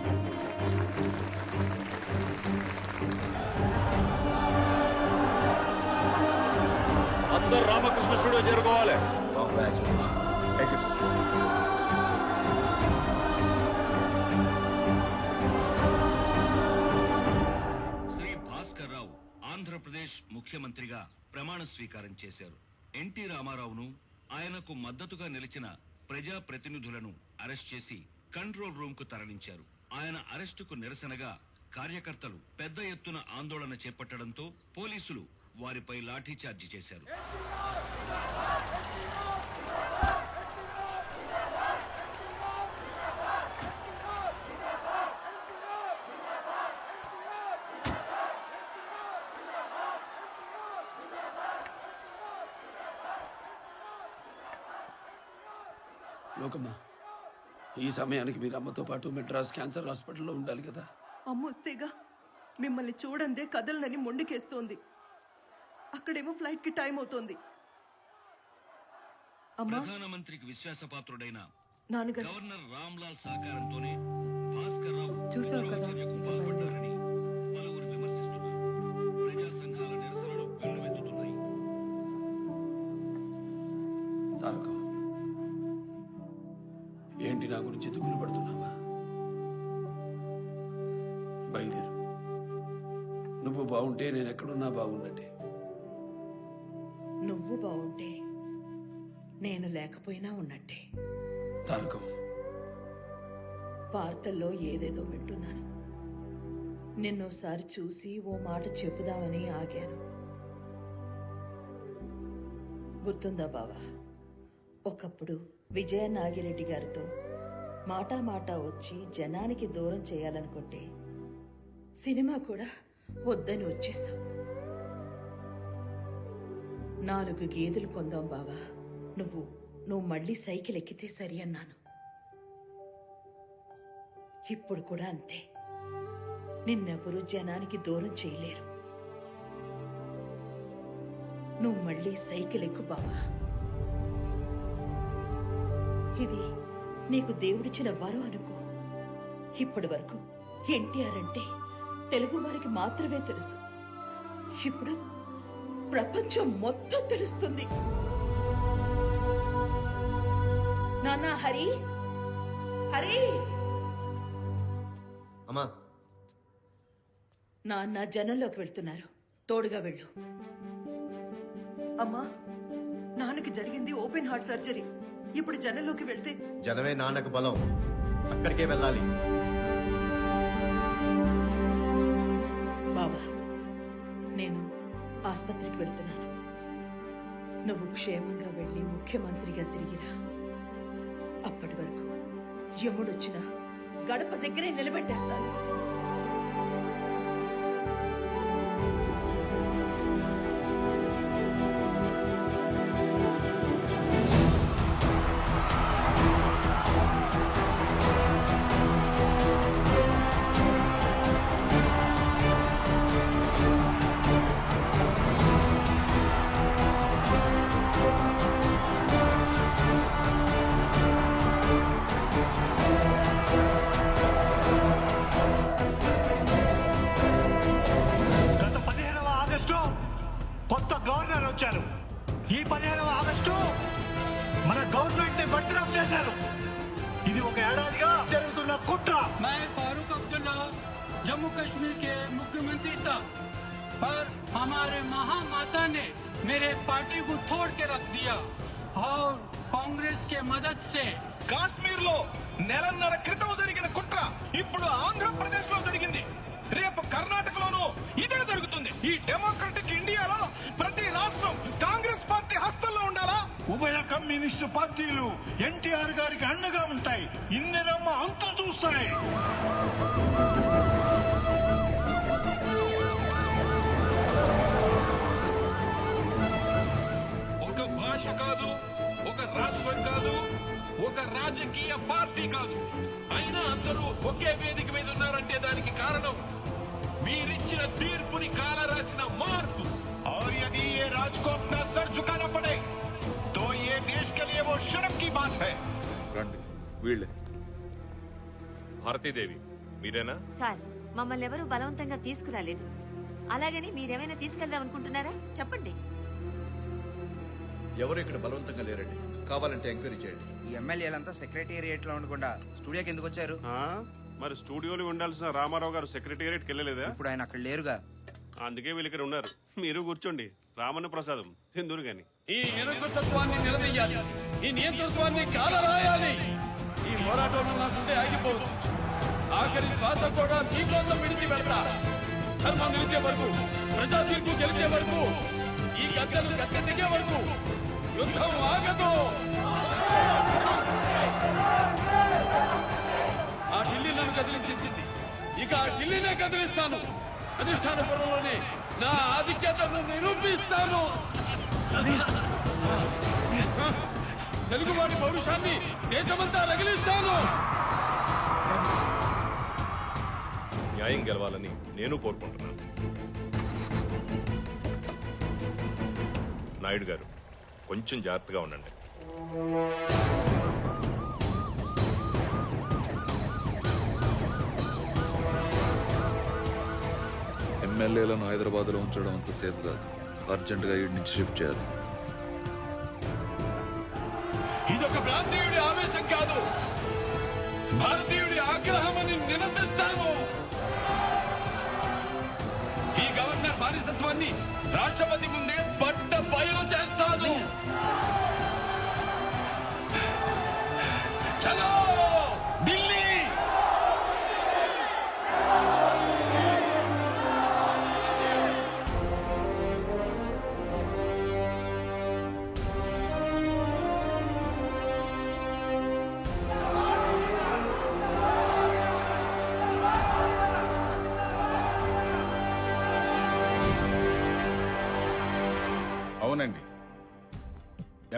అందరు రామకృష్ణ స్టూడియో చేరుకోవాలి. శ్రీ భాస్కర్ రావు ఆంధ్రప్రదేశ్ ముఖ్యమంత్రిగా ప్రమాణ స్వీకారం చేశారు. ఎన్టీ రామారావును, ఆయనకు మద్దతుగా నిలిచిన ప్రజా ప్రతినిధులను అరెస్ట్ చేసి కంట్రోల్ రూమ్ కు తరలించారు. ఆయన అరెస్టుకు నిరసనగా కార్యకర్తలు పెద్ద ఎత్తున ఆందోళన చేపట్టడంతో పోలీసులు వారిపై లాఠీచార్జి చేశారు. లోకమ్మ, ఈ సమయానికి మీరు అమ్మతో పాటు మెడ్రాస్ క్యాన్సర్ హాస్పిటల్లో ఉండాలి కదా. అమ్మొస్తేగా మిమ్మల్ని చూడందే కదలనని మొండికేస్తోంది. అక్కడేమో ఫ్లైట్ కి టైం అవుతోంది. అమ్మా, ప్రధానమంత్రికి విశ్వాసపాత్రుడైన నాన్నగారు, గవర్నర్ రామ్లాల్ సహకారంతోనే భాస్కర్ రావు చూసావు కదా, చర్యకు పాల్పడ్డారని పలువురు విమర్శిస్తున్నారు. ప్రజా సంఘాల నిరసనలు వెల్లువెత్తుతున్నాయి. తారకం, ఏంటి నా గురించి దిగులు పడుతున్నావా? బయలుదేరు. నువ్వు బాగుంటే నేను ఎక్కడున్నా బాగున్నట్టే. నువ్వు బాగుంటే నేను లేకపోయినా ఉన్నట్టే. తారకం, వార్తల్లో ఏదేదో వింటున్నాను. నిన్నోసారి చూసి ఓ మాట చెప్పుదామని ఆగాను. గుర్తుందా బావా, ఒకప్పుడు విజయ నాగిరెడ్డి గారితో మాటా వచ్చి జనానికి దూరం చేయాలనుకుంటే సినిమా కూడా వద్దని వచ్చేసాం. 4 గేదెలు కొందాం బావా, నువ్వు మళ్ళీ సైకిల్ ఎక్కితే సరి అన్నాను. ఇప్పుడు కూడా అంతే. నిన్నెవరూ జనానికి దూరం చేయలేరు. నువ్వు మళ్ళీ సైకిల్ ఎక్కు బావా. ఇది నీకు దేవుడిచ్చిన వరం అనుకో. ఇప్పటి వరకు ఎన్టీఆర్ అంటే తెలుగు వారికి మాత్రమే తెలుసు. ఇప్పుడు ప్రపంచం మొత్తం తెలుస్తుంది. నాన్న, హరి హరి అమ్మా, నాన్న జనంలోకి వెళ్తున్నారు, తోడుగా వెళ్ళు. అమ్మా, నాన్నకి జరిగింది ఓపెన్ హార్ట్ సర్జరీ. ఇప్పుడు జనంలోకి వెళ్తే జనమే నాన్నకు బలం, అక్కడికే వెళ్ళాలి. బావా, నేను ఆస్పత్రికి వెళ్తున్నాను. నువ్వు క్షేమంగా వెళ్ళి ముఖ్యమంత్రిగా తిరిగిరా. అప్పటి వరకు యముడొచ్చినా గడప దగ్గరే నిలబెట్టేస్తాను. కొత్త గవర్నర్ వచ్చారు. ఈ 15వ ఆగస్టు మన గవర్నమెంట్ ని బర్తరఫ్ చేశారు. ఇది ఒక ఏడాదిగా జరుగుతున్న కుట్ర. मैं फारूक अब्दुल्ला जम्मू कश्मीर के मुख्यमंत्री था, पर हमारे महामाता ने मेरे पार्टी को तोड़ के रख दिया और कांग्रेस के मदद से కాశ్మీర్ లో నెలన్నర క్రితం జరిగిన కుట్ర ఇప్పుడు ఆంధ్రప్రదేశ్ లో జరిగింది. రేపు కర్ణాటకలోనూ ఇదే జరుగుతుంది. ఈ డెమోక్రటిక్ ఇండియాలో ప్రతి రాష్ట్రం కాంగ్రెస్ పార్టీ హస్తంలో ఉండాలా? ఉభయ కమ్యూనిస్టు పార్టీలు ఎన్టీఆర్ గారికి అండగా ఉంటాయి. ఇందిరమ్మ అంతు చూస్తాయి. ఒక భాష కాదు, ఒక రాష్ట్రం కాదు, ఒక రాజకీయ పార్టీ కాదు, అయినా అందరూ ఒకే వేదిక మీద ఉన్నారంటే దానికి కారణం మీరిచ్చిన తీర్పుని కాలరాసిన మార్పు. और यदि ये राज को अपना सर झुकाना पड़े तो ये देश के लिए वो शर्म की बात है. రండి, వీళ్ళే. భారతీదేవి మీరేనా? సార్, మమ్మల్ని ఎవరూ బలవంతంగా తీసుకురాలేదు. అలాగని మీరేమైనా తీసుకెళ్దాం అనుకుంటున్నారా? చెప్పండి. ఎవరు ఇక్కడ బలవంతంగా లేరండి. కావాలంటే ఎంక్వైరీ చేయండి. ఈ ఎమ్మెల్యేలంతా సెక్రటేరియట్ లో ఉండకుండా స్టూడియోకి ఎందుకు వచ్చారు? మరి స్టూడియోలో ఉండాల్సిన రామారావు గారు సెక్రటేరియట్కి వెళ్ళలేదా? ఇప్పుడు ఆయన అక్కడ లేరుగా. అందుకే వీళ్ళు ఇక్కడ ఉన్నారు. మీరు కూర్చోండి. రామన్న ప్రసాదం తిందురు గాని. ఈ నిరంకుశత్వాన్ని నిలదీయాలి, ఈ నియంతృత్వాన్ని కాలరాయాలి. ఈ పోరాటంలో నాకుంటే ఆగిపోవచ్చు. ఆఖరి శ్వాస కూడా మీకోసం విడిచి వెళ్తా. ధర్మం నిలిచే వరకు, ప్రజా తీర్పు గెలిచే వరకు, ఈ గద్దలు గద్దె దిగే వరకు యుద్ధం ఆగదు. ఆ ఢిల్లీ నన్ను కదిలించింది, ఇక ఆ ఢిల్లీనే కదిలిస్తాను. అధిష్టానపురంలోనే నా ఆధిక్యతను నిరూపిస్తాను. తెలుగువాడి పౌరుషాన్ని దేశమంతా రగిలిస్తాను. న్యాయం గెలవాలని నేను కోరుకుంటున్నాను. నాయుడు గారు, కొంచెం జాగ్రత్తగా ఉండండి. ఎమ్మెల్యేలను హైదరాబాద్లో ఉంచడం అంత సేఫ్ కాదు. అర్జెంటుగా ఇక్కడి నుంచి షిఫ్ట్ చేయాలి. ఇదొక ప్రాంతీయుడి ఆవేశం కాదు, భారతీయుడి ఆగ్రహమని నిలదీస్తాను. ఈ గవర్నర్ బానిసత్వాన్ని రాష్ట్రపతి ముందే బట్ట బయలు చేస్తాను. చలో ఢిల్లీ. అవునండి,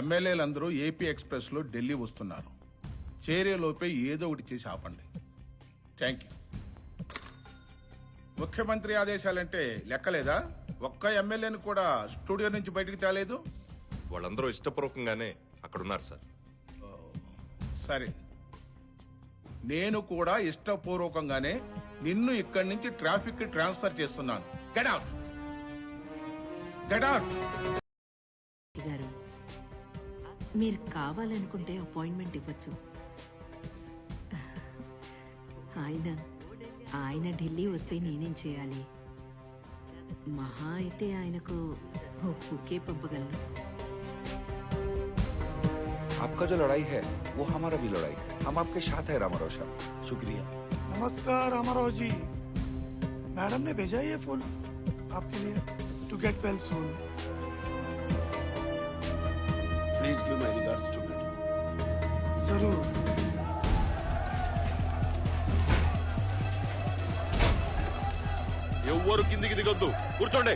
ఎమ్మెల్యేలందరూ ఏపీ ఎక్స్ప్రెస్ లో ఢిల్లీ వస్తున్నారు. చేరేలోపే ఏదో ఒకటి చేసి ఆపండి. Thank you. ముఖ్యమంత్రి ఆదేశాలంటే లెక్కలేదా? ఒక్క ఎమ్మెల్యేని కూడా స్టూడియో నుంచి బయటికి తేలేదు. వాళ్ళందరూ ఇష్టపూర్వకంగానే అక్కడున్నారు సార్. సరే, నేను కూడా ఇష్టపూర్వకంగానే నిన్ను ఇక్కడి నుంచి ట్రాఫిక్ ట్రాన్స్ఫర్ చేస్తున్నాను. Get out, get out. గారు, మీరు కావాలనుకుంటే అపాయింట్మెంట్ ఇవ్వచ్చు. ఆయన ఢిల్లీ వస్తే నేనేం చేయాలి? మహా అయితే ఆయనకు బుకే పంపగలను. आपका जो लड़ाई है वो हमारा भी लड़ाई है. हम आपके साथ है रामाराव साहब. शुक्रिया. नमस्कार रामाराव जी, मैडम ने भेजा ये फूल आपके लिए. To get well soon. Please give my regards to madam. जरूर. ఎవ్వరు కిందికి దిగొద్దు, కూర్చోండి.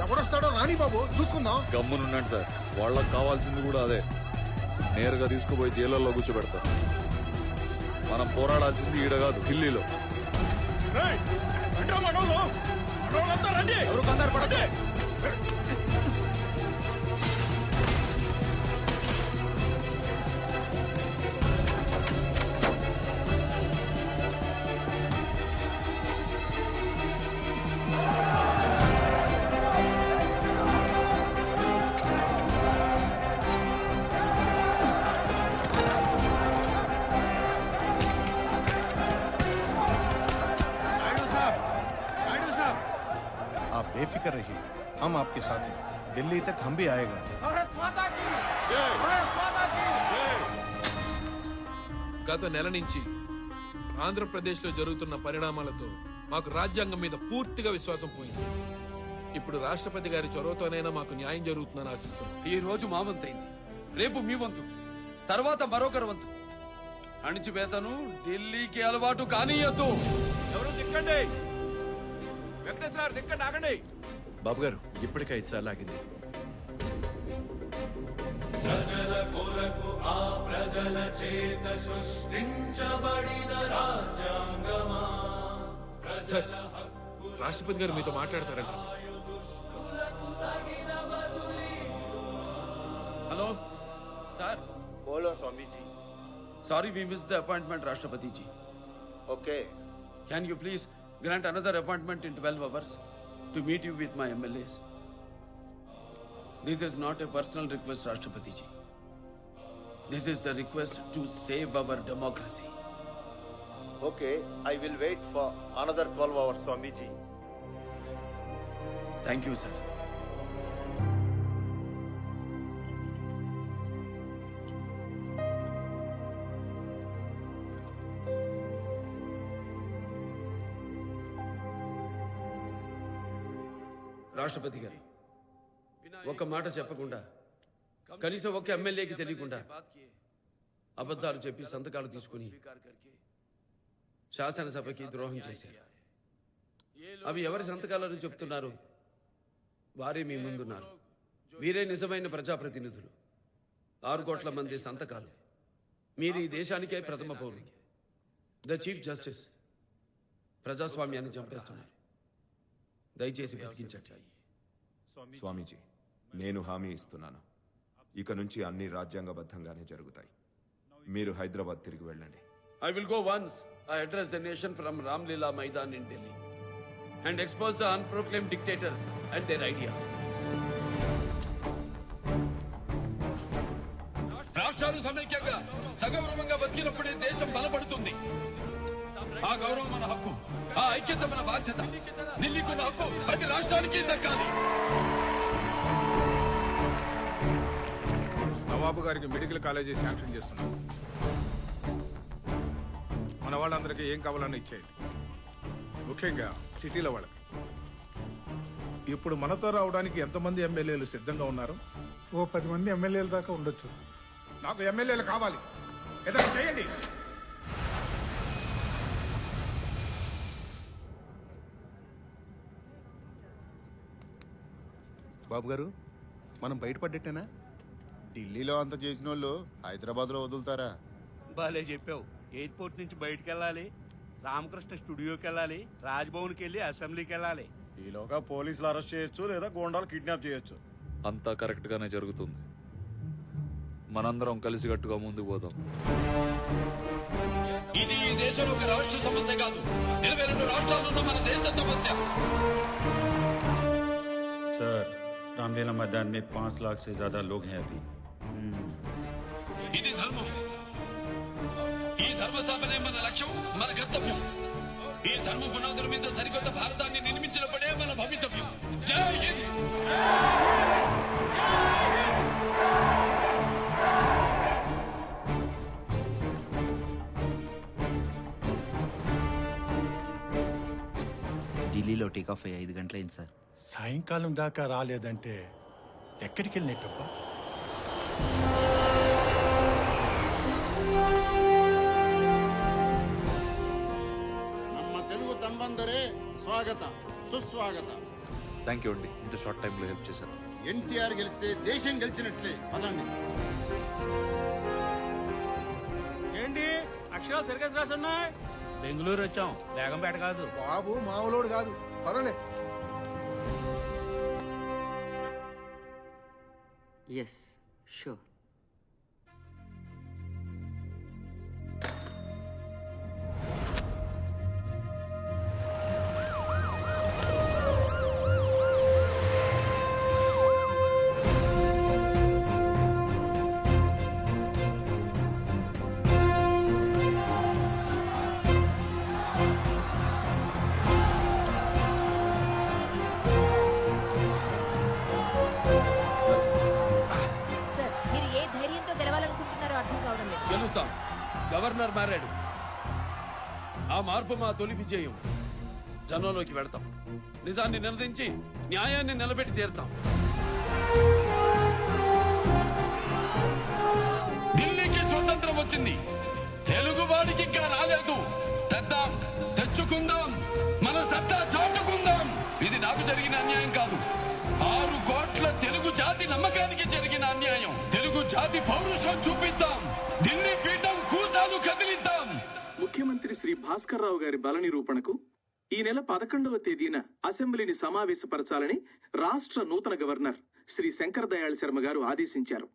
ఎవడొస్తాడో రాని బాబు, చూసుకుందాం. గమ్మునున్నాడు సార్, వాళ్ళకి కావాల్సింది కూడా అదే. నేరుగా తీసుకుపోయి జైల్లో కూర్చోబెడతాం. మనం పోరాడాల్సింది ఈడ కాదు, ఢిల్లీలో. ఎవరు కంగారు పడద్దు. आप बेफिक्र रहिए, हम आपके साथ हैं. दिल्ली तक हम भी आएगा. గత నెల నుంచి ఆంధ్రప్రదేశ్లో జరుగుతున్న పరిణామాలతో మాకు రాజ్యాంగం మీద పూర్తిగా విశ్వాసం పోయింది. ఇప్పుడు రాష్ట్రపతి గారి చొరవతోనైనా మాకు న్యాయం జరుగుతుందని ఆశిస్తున్నాం. ఈ రోజు మా వంతైంది, రేపు మీ వంతు, తర్వాత మరొకరి వంతు. అణిచివేతను ఢిల్లీకి అలవాటు కానీయద్దు. ఎవరు దిక్కండి, వెంకటేశ్వర దిక్కండి, ఆగండి. బాబు గారు, ఇప్పటికే 5 సార్లు ఆగింది. ప్రజల కొరకు ఆ ప్రజల చేత సృష్టించబడిన రాజ్యాంగమా. సార్, రాష్ట్రపతి గారు మీతో మాట్లాడతారంట. Hello sir. బోలో స్వామీజీ. Sorry we missed the appointment, Rashtrapati ji. Okay. Can you please grant another appointment in 12 hours to meet you with my MLAs? This is not a personal request, Rashtrapati ji. This is the request to save our democracy. Okay, I will wait for another 12 hours, Swamiji. Thank you, sir. రాష్ట్రపతి గారు ఒక మాట చెప్పకుండా, కనీసం ఒక ఎమ్మెల్యేకి తెలియకుండా అబద్ధాలు చెప్పి సంతకాలు తీసుకుని శాసనసభకి ద్రోహం చేశారు. అవి ఎవరి సంతకాలను చెప్తున్నారు? వారే మీ ముందున్నారు. వీరే నిజమైన ప్రజాప్రతినిధులు. 6 కోట్ల మంది సంతకాలు. మీరు ఈ దేశానికే ప్రథమ పౌరులు. ద చీఫ్ జస్టిస్ ప్రజాస్వామ్యాన్ని చంపేస్తున్నారు. దయచేసి బతికించండి. స్వామీజీ, నేను హామీ ఇస్తున్నాను, ఇక నుంచి అన్ని రాజ్యాంగబద్ధంగానే జరుగుతాయి. మీరు హైదరాబాద్ తిరిగి వెళ్ళండి. I will go once I address the nation from Ramlila Maidan in Delhi and expose the unproclaimed dictators and their ideas. రాష్ట్రాలు సమైక్యంగా సగౌరవంగా బతికినప్పుడే దేశం బలపడుతుంది. ఆ గౌరవం మన హక్కు, ఆ ఐక్యత మన బాధ్యత. ఢిల్లీకున్న హక్కు ప్రతి రాష్ట్రానికి దక్కాలి. నవాబు గారికి మెడికల్ కాలేజీ శాంక్షన్ చేస్తున్నాం. మన వాళ్ళందరికీ ఏం కావాలన్నా ఇచ్చేయండి, ముఖ్యంగా సిటీలో వాళ్ళకి. ఇప్పుడు మనతో రావడానికి ఎంతమంది ఎమ్మెల్యేలు సిద్ధంగా ఉన్నారు? ఓ 10 మంది ఎమ్మెల్యేల దాకా ఉండొచ్చు. నాకు ఎమ్మెల్యేలు కావాలి, ఏదైనా చేయండి. బాబు గారు, మనం బయటపడ్డట్టేనా? ఢిల్లీలో అంత చేసిన వాళ్ళు హైదరాబాద్లో వదులుతారా? బాలే చెప్పావు. ఎయిర్పోర్ట్ నుంచి బయటకు వెళ్ళాలి, రామకృష్ణ స్టూడియోకి వెళ్ళాలి, రాజ్భవన్కి వెళ్ళి అసెంబ్లీకి వెళ్ళాలి. ఈలోగా పోలీసులు అరెస్ట్ చేయొచ్చు, లేదా గోండాలు కిడ్నాప్ చేయొచ్చు. అంతా కరెక్ట్ గానే జరుగుతుంది. మనందరం కలిసికట్టుగా ముందుకు పోదాం. ఇది ఈ దేశంలో ఒక రాష్ట్ర సమస్య కాదు, 22 రాష్ట్రాలున్న మన దేశ సమస్య. सर, रामलीला मैदान में 5 लाख से ज्यादा लोग हैं अभी. ఇది ధర్మం. ఈ ధర్మస్థాపనే మన లక్ష్యం, మన కర్తవ్యం. ఈ ధర్మ పునాదుల మీద సరికొత్త భారతాన్ని నిర్మించినప్పుడే మన భవితవ్యం. జై హింద్. ఢిల్లీలో టేకాఫ్ అయ్యి 5 గంటలైంది సార్. సాయంకాలం దాకా రాలేదంటే ఎక్కడికి వెళ్ళినట్టప్ప? ನಮ್ಮ తెలుగు తమ్బందరే స్వాగత సుస్వాగత. థ్యాంక్ యూ అండి, ఇంత షార్ట్ టైంలో హెల్ప్ చేశారు. ఎన్టీఆర్ గెలిస్తే దేశం గెలిచినట్లే. పదండి. ఏంటి అక్షరాలు సరిగ్గా రాసున్నాయి? బెంగళూరు వచ్చాం, బేగంపేట కాదు. బాబు మామూలోడు కాదు, పదండి. Yes sure. గెలుస్తాం. గవర్నర్ మారాడు. ఆ మార్పు మా తొలి విజయం. జనంలోకి వెళతాం. నిజాన్ని నిలదించి న్యాయాన్ని నిలబెట్టి తీరుతాం. ఢిల్లీకి స్వతంత్రం వచ్చింది, తెలుగువాడికి ఇంకా రాలేదు. తెద్దాం, తెచ్చుకుందాం, మన సత్తా చాటుకుందాం. ఇది నాకు జరిగిన అన్యాయం కాదు, 6 కోట్ల తెలుగు జాతి నమ్మకానికి జరిగిన అన్యాయం. తెలుగు జాతి పౌరుషం చూపిద్దాం, ఢిల్లీ పీఠం కూసాలు కదిలిద్దాం. ముఖ్యమంత్రి శ్రీ భాస్కర్ రావు గారి బల నిరూపణకు ఈ నెల 11వ తేదీన అసెంబ్లీని సమావేశపరచాలని రాష్ట్ర నూతన గవర్నర్ శ్రీ శంకర్ దయాళ్ శర్మ గారు ఆదేశించారు.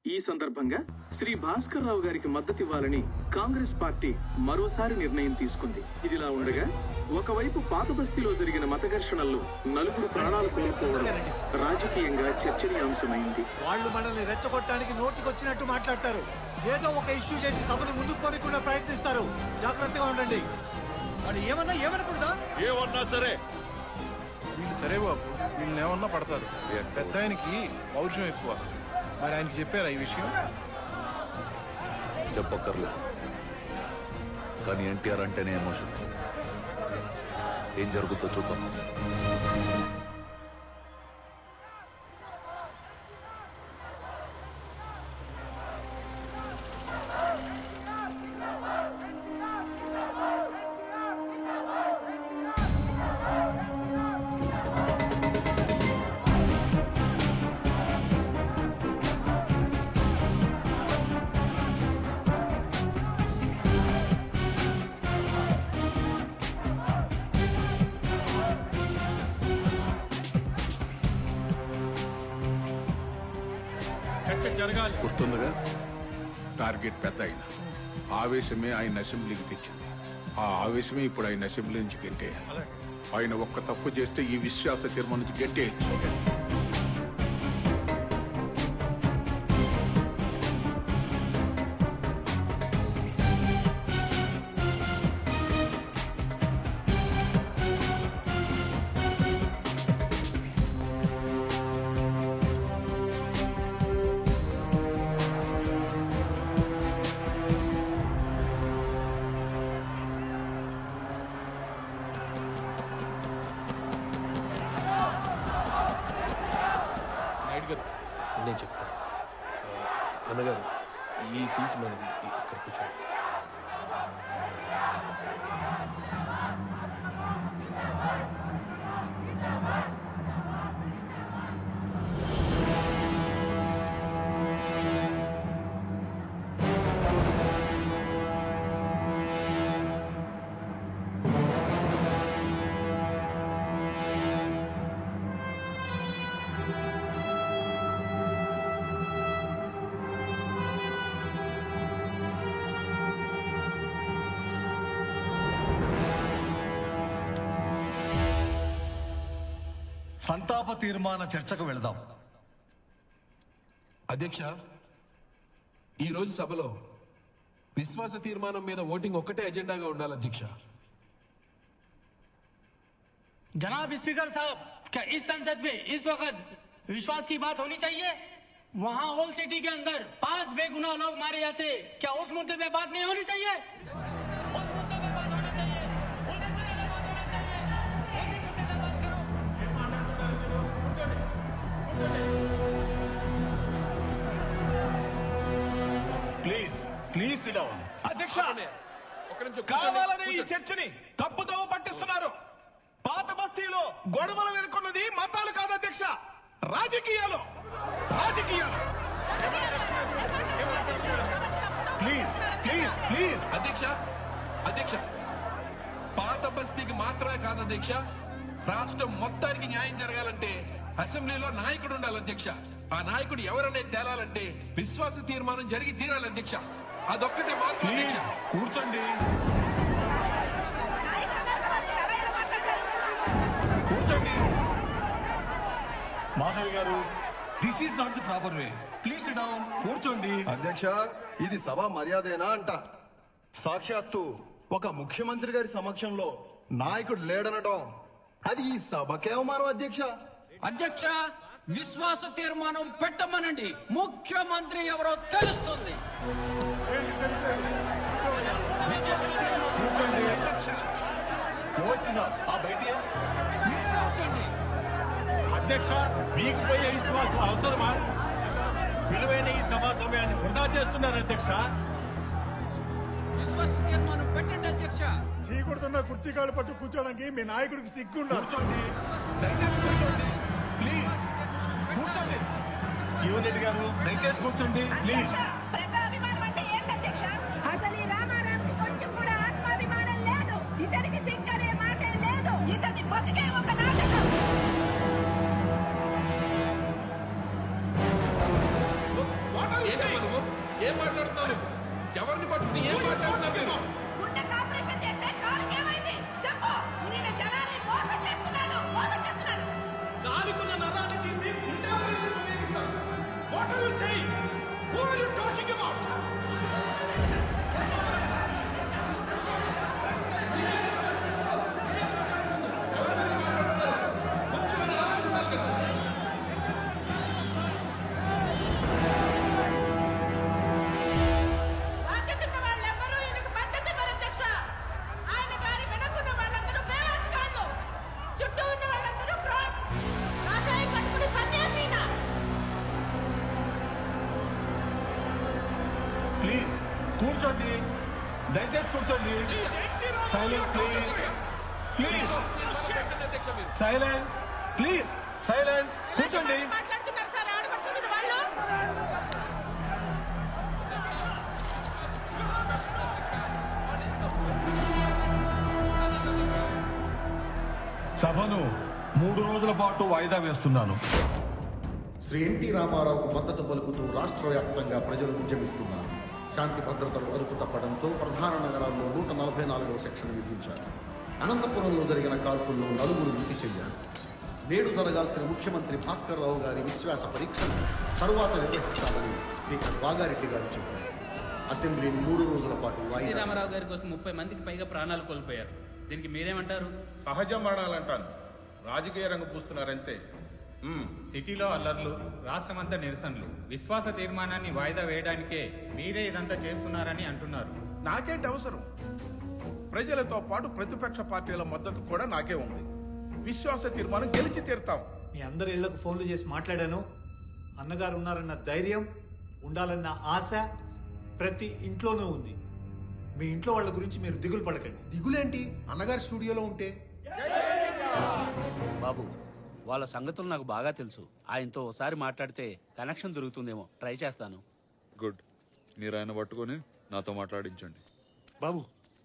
ఈ సందర్భంగా శ్రీ భాస్కర్ రావు గారికి మద్దతివ్వాలని కాంగ్రెస్ పార్టీ మరోసారి నిర్ణయం తీసుకుంది. ఇదిలా ఉండగా ఒకవైపు పాత బస్తీలో జరిగిన మత ఘర్షణల్లో 4 ప్రాణాలు కోల్పోవడం రాజకీయంగా చర్చనీయాంశమైంది. వాళ్ళు మనల్ని రెచ్చగొట్టడానికి నోటికొచ్చినట్టు మాట్లాడతారు. ఏదో ఒక ఇష్యూ చేసి సభను ముందుకు పోనీకుండా ప్రయత్నిస్తారు. జాగ్రత్తగా ఉండండి. వాడు ఏమనకూడదా? ఏమన్నా సరే, వీళ్ళు సరే బాబు, వీళ్ళని ఏమన్నా పడతారు. పెద్ద ఆయనకి పౌరుషం ఎక్కువ. మరి ఆయనకి చెప్పారా ఈ విషయం? చెప్పక్కర్లేదు, కానీ ఎన్టీఆర్ అంటేనే ఎమోషన్. ఏం జరుగుతుందో చూద్దాం. చర్చ జరగాలి. గుర్తుందిగా, టార్గెట్ పెద్ద ఆయన ఆవేశమే ఆయన అసెంబ్లీకి తెచ్చింది. ఆ ఆవేశమే ఇప్పుడు ఆయన అసెంబ్లీ నుంచి గెంటేయాలి. ఆయన ఒక్క తప్పు చేస్తే ఈ విశ్వాస తీర్మానం నుంచి గెంటేయచ్చు. నాయుడు గారు నేను చెప్తాను. అన్నగారు ఈ సీట్ మనది, ఇక్కడ కూర్చోండి. సంతాప తీర్మాన చర్చకు వెళదాం. అధ్యక్ష, ఈరోజు సభలో విశ్వాస తీర్మానం మీద ఓటింగ్ ఒక్కటే ఎజెండాగా ఉండాలి అధ్యక్ష. जनाब स्पीकर साहब, क्या इस संसद में इस वक्त विश्वास की बात होनी चाहिए? वहाँ ओल्ड सिटी के अंदर 5 बेगुनाह लोग मारे जाते, क्या उस मुद्दे पे बात नहीं होनी चाहिए? Please SIT down. అధ్యక్ష, ఒక్క నిమిషం కావాలని ఈ చర్చని తప్పుదోవ పట్టిస్తున్నారు. పాత బస్తీలో గొడవలు వెనుకున్నది మతాలు కాదు అధ్యక్ష, రాజకీయాలు. ప్లీజ్ అధ్యక్ష, పాత బస్తీకి మాత్రమే కాదు అధ్యక్ష, రాష్ట్రం మొత్తానికి న్యాయం జరగాలంటే అసెంబ్లీలో నాయకుడు ఉండాలి అధ్యక్ష. ఆ నాయకుడు ఎవరనేది తేలాలంటే విశ్వాస తీర్మానం జరిగి తీరాలి అధ్యక్ష. అదొక్కటే మార్గం అధ్యక్ష. కూర్చోండి. మాధవి గారు, this is not the proper way. Please SIT down. కూర్చోండి. అధ్యక్ష, ఇది సభ మర్యాదేనా అంట. సాక్షాత్తు ఒక ముఖ్యమంత్రి గారి సమక్షంలో నాయకుడు లేడనటం అది ఈ సభకే అవమానం అధ్యక్ష. అధ్యక్ష, విశ్వాస తీర్మానం పెట్టమనండి. ముఖ్యమంత్రి ఎవరో తెలుస్తుంది. అధ్యక్ష, మీకు పోయే విశ్వాసం అవసరమా? విలువైన ఈ సభా సమయాన్ని వృధా చేస్తున్నారు అధ్యక్ష. విశ్వాస తీర్మానం పెట్టండి అధ్యక్ష. చీకొడుతున్న కుర్చీ కాళ్ళు పట్టు కూర్చోడానికి మీ నాయకుడికి సిగ్గుండాలి. జీవన్ రెడ్డి గారు, దయచేసి కూర్చోండి ప్లీజ్. అసలు ఈ రామారావుకి కొంచెం కూడా ఆత్మాభిమానం లేదు. ఇతనికి సిగ్గనే మాటే లేదు. ఇతని బతికే ఒక నాటకం. ఏం మాట్లాడుతున్నాను? ఎవరిని పట్టుకుని ఏం మాట్లాడుతున్నారు? గుండె ఆపరేషన్ చేస్తే కాలుకి ఏమైంది చెప్పు. ఈయన జనాల్ని మోసం చేస్తున్నాడు. కాలుకున్న నరాన్ని తీసి గుండె ఆపరేషన్ ఉపయోగిస్తారు. What are you saying? Who are you talking about? Please కూర్చోండి. దయచేసి కూర్చోండి. Silence please. Please silence. Please silence. కూర్చోండి. సభను 3 రోజుల పాటు వాయిదా వేస్తున్నాను. శ్రీ ఎన్టీ రామారావుకు మద్దతు పలుకుతూ రాష్ట్ర వ్యాప్తంగా ప్రజలు ఉద్యమిస్తున్నారు. శాంతి భద్రతలు అదుపు తప్పడంతో ప్రధాన నగరాల్లో 144వ సెక్షన్ విధించారు. అనంతపురంలో జరిగిన కాల్పుల్లో 4 మృతి చెందారు. నేడు జరగాల్సిన ముఖ్యమంత్రి భాస్కర్ రావు గారి విశ్వాస పరీక్షను తరువాత నిర్వహిస్తామని స్పీకర్ వాగారెడ్డి గారు చెప్పారు. అసెంబ్లీని 3 రోజుల పాటు వాయిదా రామారావు గారి కోసం 30 మందికి పైగా ప్రాణాలు కోల్పోయారు. దీనికి మీరేమంటారు? సహజ మరణాలంటాను. రాజకీయ రంగు పూస్తున్నారంతే. సిటీలో అల్లర్లు, రాష్ట్రమంతా నిరసనలు, విశ్వాస తీర్మానాన్ని వాయిదా వేయడానికే మీరే ఇదంతా చేస్తున్నారని అంటున్నారు. నాకేంటి అవసరం? ప్రజలతో పాటు ప్రతిపక్ష పార్టీల మద్దతు కూడా నాకే ఉంది. విశ్వాస తీర్మానం గెలిచి తీరుతాం. మీ అందరి ఇళ్లకు ఫోన్లు చేసి మాట్లాడాను. అన్నగారు ఉన్నారన్న ధైర్యం, ఉండాలన్న ఆశ ప్రతి ఇంట్లోనూ ఉంది. మీ ఇంట్లో వాళ్ళ గురించి మీరు దిగులు పడకండి. దిగులేంటి? అన్నగారి స్టూడియోలో ఉంటే. బాబు, వాళ్ళ సంగతులు నాకు బాగా తెలుసు. ఆయనతో ఒకసారి మాట్లాడితే కనెక్షన్ దొరుకుతుందేమో. ట్రై చేస్తాను. గుడ్. మీరు ఆయన పట్టుకొని నాతో మాట్లాడించండి. బాబు,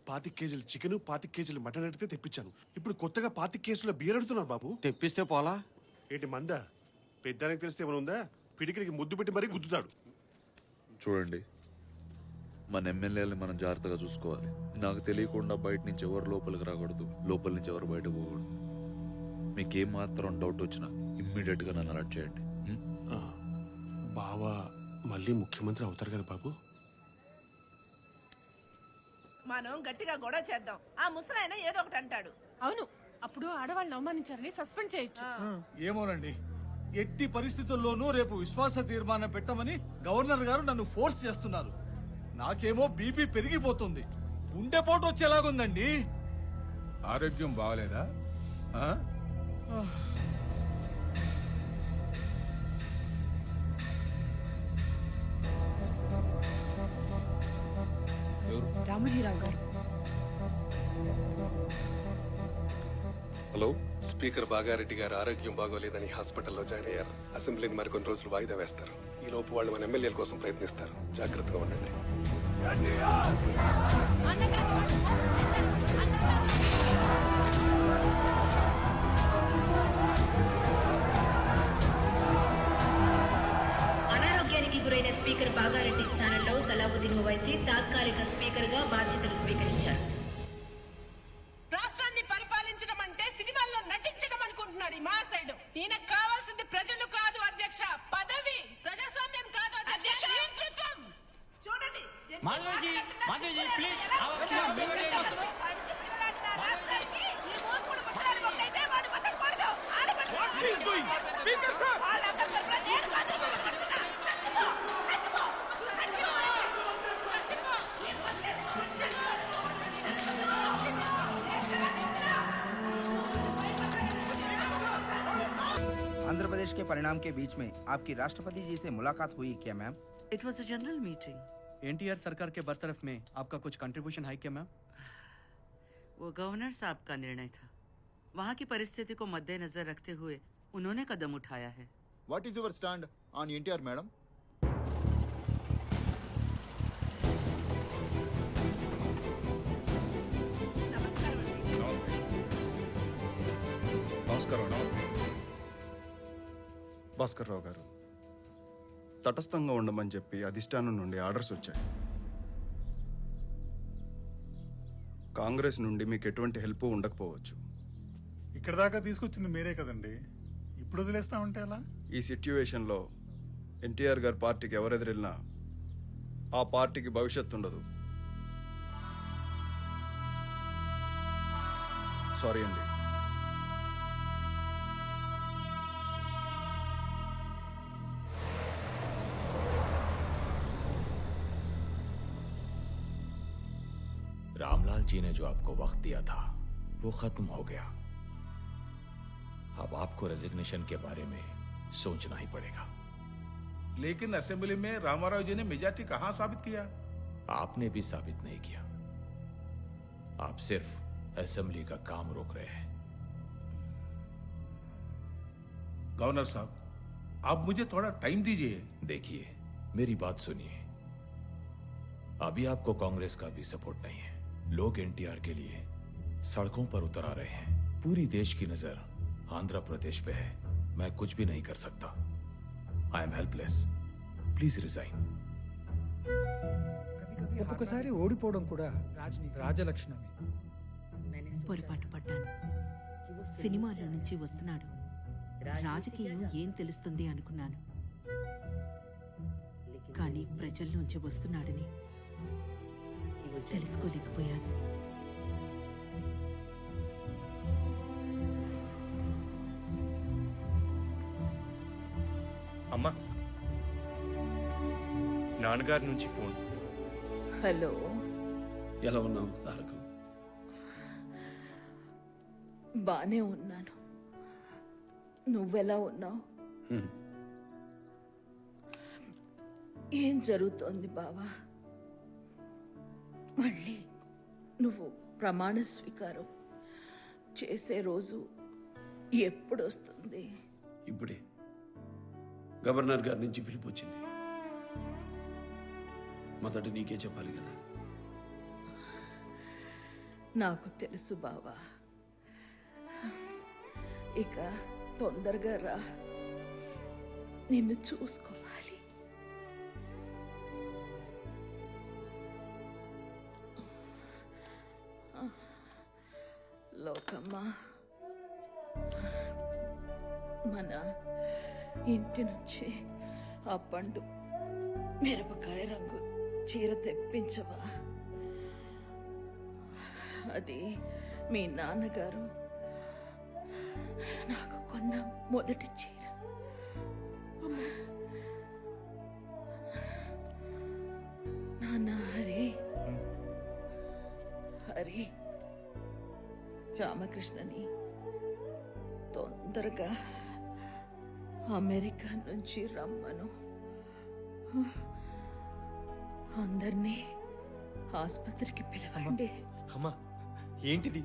25 కేజీలు చికెన్, 25 కేజీలు మటన్ అడిగితే తెప్పించాను. ఇప్పుడు కొత్తగా 25 కేసులో బీర్ అడుగుతున్నారు బాబు. తెప్పిస్తే పోలా? ఏంటి మందా? పెద్దానికి తెలిస్తే ఏమైనా ఉందా? పిడికిరికి ముద్దు పెట్టి మరీ గుద్దుతాడు. చూడండి, మన ఎమ్మెల్యేలని మనం జాగ్రత్తగా చూసుకోవాలి. నాకు తెలియకుండా బయట నుంచి ఎవరు లోపలికి రాకూడదు, లోపల నుంచి ఎవరు బయట పోకూడదు. మీకేం మాత్రం డౌట్ వచ్చినా ఇమ్మీడియట్ గా నన్ను అలర్ట్ చేయండి. బావా మళ్ళీ ముఖ్యమంత్రి అవుతారు కదా బాబు. మనం గట్టిగా గొడవ చేద్దాం. ఆ ముసలాయన ఏదో ఒకటి అంటాడు. అవును, అప్పుడు ఆడవాళ్ళని అవమానించారని సస్పెండ్ చేయొచ్చు. ఏమోనండి, ఎట్టి పరిస్థితుల్లోనూ రేపు విశ్వాస తీర్మానం పెట్టమని గవర్నర్ గారు నన్ను ఫోర్స్ చేస్తున్నారు. నాకేమో బీపీ పెరిగిపోతుంది. గుండెపోటు వచ్చేలాగుందండి. ఆరోగ్యం బాగలేదా? రామోజీరావు గారు. హలో, స్పీకర్ బాగారెడ్డి గారు ఆరోగ్యం బాగోలేదని హాస్పిటల్లో జాయిన్ అయ్యారు. అసెంబ్లీని మరికొన్ని రోజులు వాయిదా వేస్తారు. ఈ లోపు వాళ్ళు మన ఎమ్మెల్యేల కోసం ప్రయత్నిస్తారు. జాగ్రత్తగా ఉండండి. అనారోగ్యానికి గురైన స్పీకర్ బాగారెడ్డి స్థానంలో సలావుద్దీన్ ఓవైసీ తాత్కాలిక స్పీకర్ గా బాధ్యతలు స్వీకరించారు. రాష్ట్రాన్ని పరిపాలించడం అంటే సినిమాల్లో నటించడం అనుకుంటున్నాడు ఈ మహాశయుడు. ఈయనకు కావాల్సింది ప్రజలు కాదు అధ్యక్ష, పదవి. ప్రజాస్వామ్యం కాదు అధ్యక్ష, నేతృత్వం. చూడండి, आंध्र प्रदेश के परिणाम के बीच में आपकी राष्ट्रपति जी से मुलाकात हुई क्या ma'am? It was a general meeting. NTR सरकार के बरतरफ में आपका कुछ कंट्रीब्यूशन है क्या मैम? वो गवर्नर साहब का निर्णय था. वहाँ की परिस्थिति को मद्देनजर रखते हुए उन्होंने कदम उठाया है. What is your stand on NTR, madam? నమస్కారం. భాస్కర్ రావు గారు, తటస్థంగా ఉండమని చెప్పి అధిష్టానం నుండి ఆర్డర్స్ వచ్చాయి. కాంగ్రెస్ నుండి మీకు ఎటువంటి హెల్ప్ ఉండకపోవచ్చు. ఇక్కడ దాకా తీసుకొచ్చింది మీరే కదండి. ఇప్పుడు వదిలేస్తామంటే ఎలా? ఈ సిట్యువేషన్లో ఎన్టీఆర్ గారి పార్టీకి ఎవరెదిరిల్లినా ఆ పార్టీకి భవిష్యత్తు ఉండదు. సారీ అండి. रामलाल जी ने जो आपको वक्त दिया था वो खत्म हो गया. अब आपको रेजिग्नेशन के बारे में सोचना ही पड़ेगा. लेकिन असेंबली में रामाराव जी ने मेजॉरिटी कहां साबित किया? आपने भी साबित नहीं किया. आप सिर्फ असेंबली का काम रोक रहे हैं. गवर्नर साहब, आप मुझे थोड़ा टाइम दीजिए. देखिए, मेरी बात सुनिए. अभी आपको कांग्रेस का भी सपोर्ट नहीं है. लोग एनटीआर के लिए सड़कों पर उतर आ रहे हैं. पूरी देश की नजर आंध्र प्रदेश पे है. मैं कुछ भी नहीं कर सकता. I'm helpless. Please resign. ఒక్కొక్కసారి ఓడిపోవడం కూడా రాజలక్షణమే. పొరపాటు పడ్డాను. సినిమాలో నుంచి వస్తున్నాడు, రాజకీయం ఏం తెలుస్తుంది అనుకున్నాను. కానీ ప్రజల్లోంచి వస్తున్నాడని తెలుసుకోలేకపోయాను. అమ్మా, నాన్నగారి నుంచి ఫోన్. హలో, ఎలా ఉన్నావు తారకం? బానే ఉన్నాను. నువ్వెలా ఉన్నావు? ఏం జరుగుతోంది బావా? మళ్ళీ నువ్వు ప్రమాణ స్వీకారం చేసే రోజు ఎప్పుడు వస్తుంది? ఇప్పుడే గవర్నర్ గారి నుంచి పిలుపు వచ్చింది. మొదట నీకే చెప్పాలి కదా. నాకు తెలుసు బావా. ఇక తొందరగా రా, నిన్ను చూసుకోవాలి. లోకమ్మ, మన ఇంటి నుంచి ఆ పండు మిరపకాయ రంగు చీర తెప్పించవా? అది మీ నాన్నగారు నాకు కొన్న మొదటి చీర. నాన్న, హరి హరి రామకృష్ణని తొందరగా అమెరికా నుంచి రమ్మను. అందరినీ ఆసుపత్రికి పిలవండి. అమ్మా, ఏంటిది?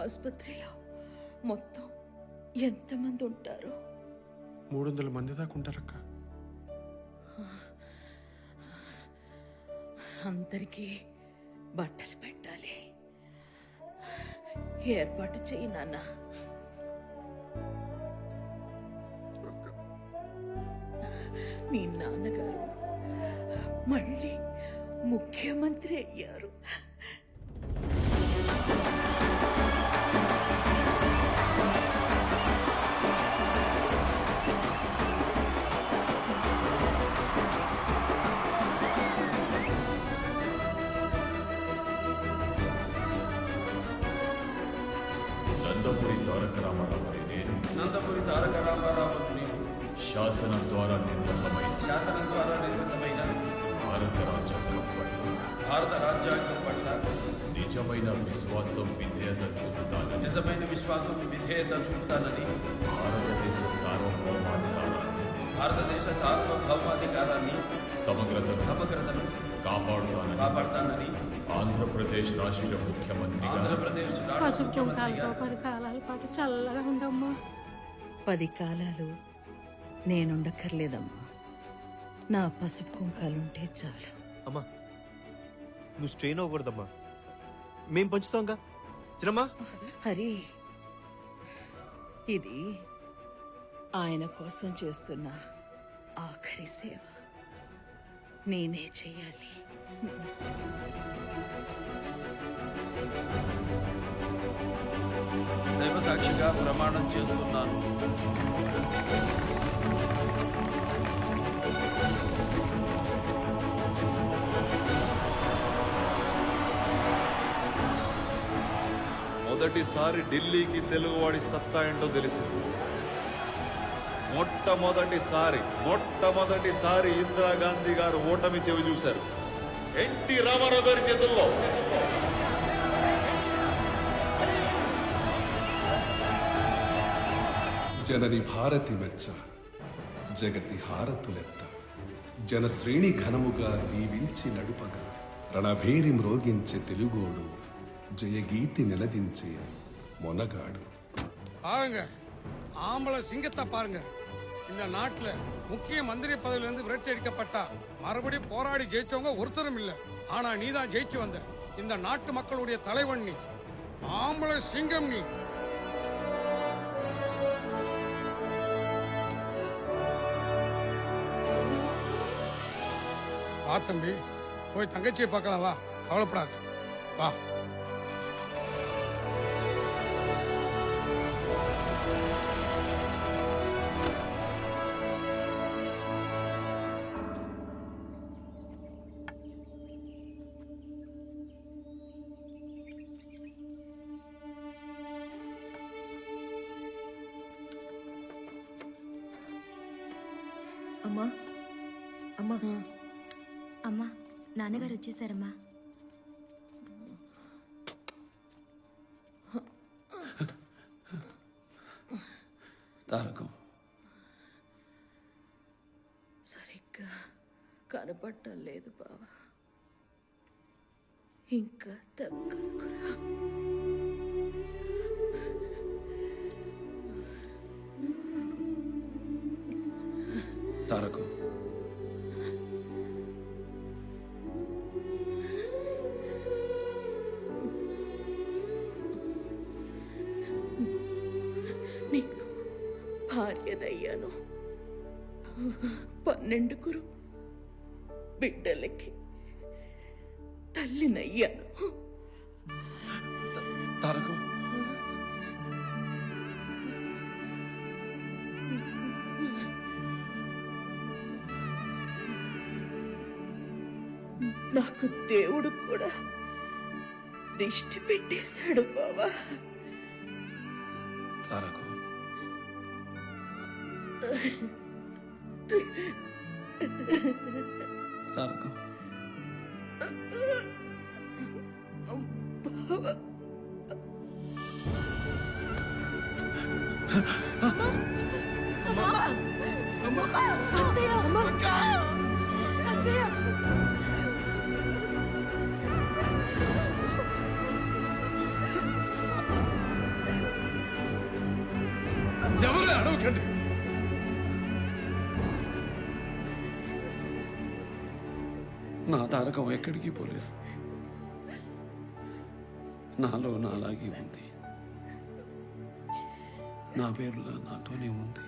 ఆసుపత్రిలో మొత్తం ఎంతమంది ఉంటారు? 300 మంది దాకా ఉంటారక్క. అందరికీ బట్టలు పెట్టాలి. ఏర్పాటు చెయ్యి నాన్న. మీ నాన్నగారు మళ్ళీ ముఖ్యమంత్రి అయ్యారు. నందమూరి తారక రామారావు అనే నేను నందమూరి తారక రామారావు నేను శాసనం ద్వారా నిర్మితమైన భారత రాజ్యాంగం పట్ల నిజమైన విశ్వాసం విధేయత చూపుతానని భారతదేశ సార్వభౌమాధికారాన్ని సమగ్రతను కాపాడుతానని ఆంధ్రప్రదేశ్ రాష్ట్ర ముఖ్యమంత్రిగా పసుపు 10 కాలాల పాటు చల్లగా ఉండమ్మా. 10 కాలాలు నేనుండక్కర్లేదమ్మా. నా పసుపు కుంకాలుంటే చాలు. అమ్మా, నువ్వు స్ట్రెయిన్ అవ్వకూడదమ్మా. మేం పంచుతాంగా చిన్నమ్మా. హరి, ఇది ఆయన కోసం చేస్తున్న ఆఖరి సేవ. నేనే చెయ్యాలి. దైవ సాక్షిగా ప్రమాణం చేస్తున్నాను. మొదటిసారి ఢిల్లీకి తెలుగువాడి సత్తా ఏంటో తెలిసింది. మొట్టమొదటిసారి ఇందిరాగాంధీ గారు ఓటమి చెవి చూశారు. ఎన్టీ రామారావు గారి చేతుల్లో. జనని భారతి మెచ్చ జగతి హారతులెత్త జనశ్రేణి ఘనముగా దీవించి నడుపగా రణభేరి మ్రోగించే తెలుగోడు జయగీతి నిలదించే మొనగాడు. பாருங்க, ஆம்பளை சிங்கத்தை பாருங்க. இந்த நாட்டுல முக்கிய மந்திரி பதவியில இருந்து விரட்டி அடிக்கப்பட்டா மறுபடியும் போராடி ஜெயிச்சவங்க ஒருத்தரும் இல்ல. ஆனா நீதான் ஜெயிச்சு வந்த. இந்த நாட்டு மக்களுடைய தலைவன் நீ. ஆம்பளை சிங்கம் நீ. வா தம்பி, போய் தங்கச்சியை பார்க்கலாம் வா, கவலைப்படாத வா. అమ్మా అమ్మా అమ్మా, నాన్నగారు వచ్చేసారమ్మా. తారకం సరిగ్గా కనపడటం లేదు బావా, ఇంకా దగ్గరకురా. తారకం నీకు భార్యనయ్యాను, 12 బిడ్డలకి తల్లినయ్యాను. తారకం నాకు దేవుడు కూడా దిష్టి పెట్టేశాడు బావా. తారకం తారకం బావా, ఎవరు అడవకండి. నా తారకం ఎక్కడికి పోలేదు, నాలో నాలాగే ఉంది, నా పేరులో నాతోనే ఉంది.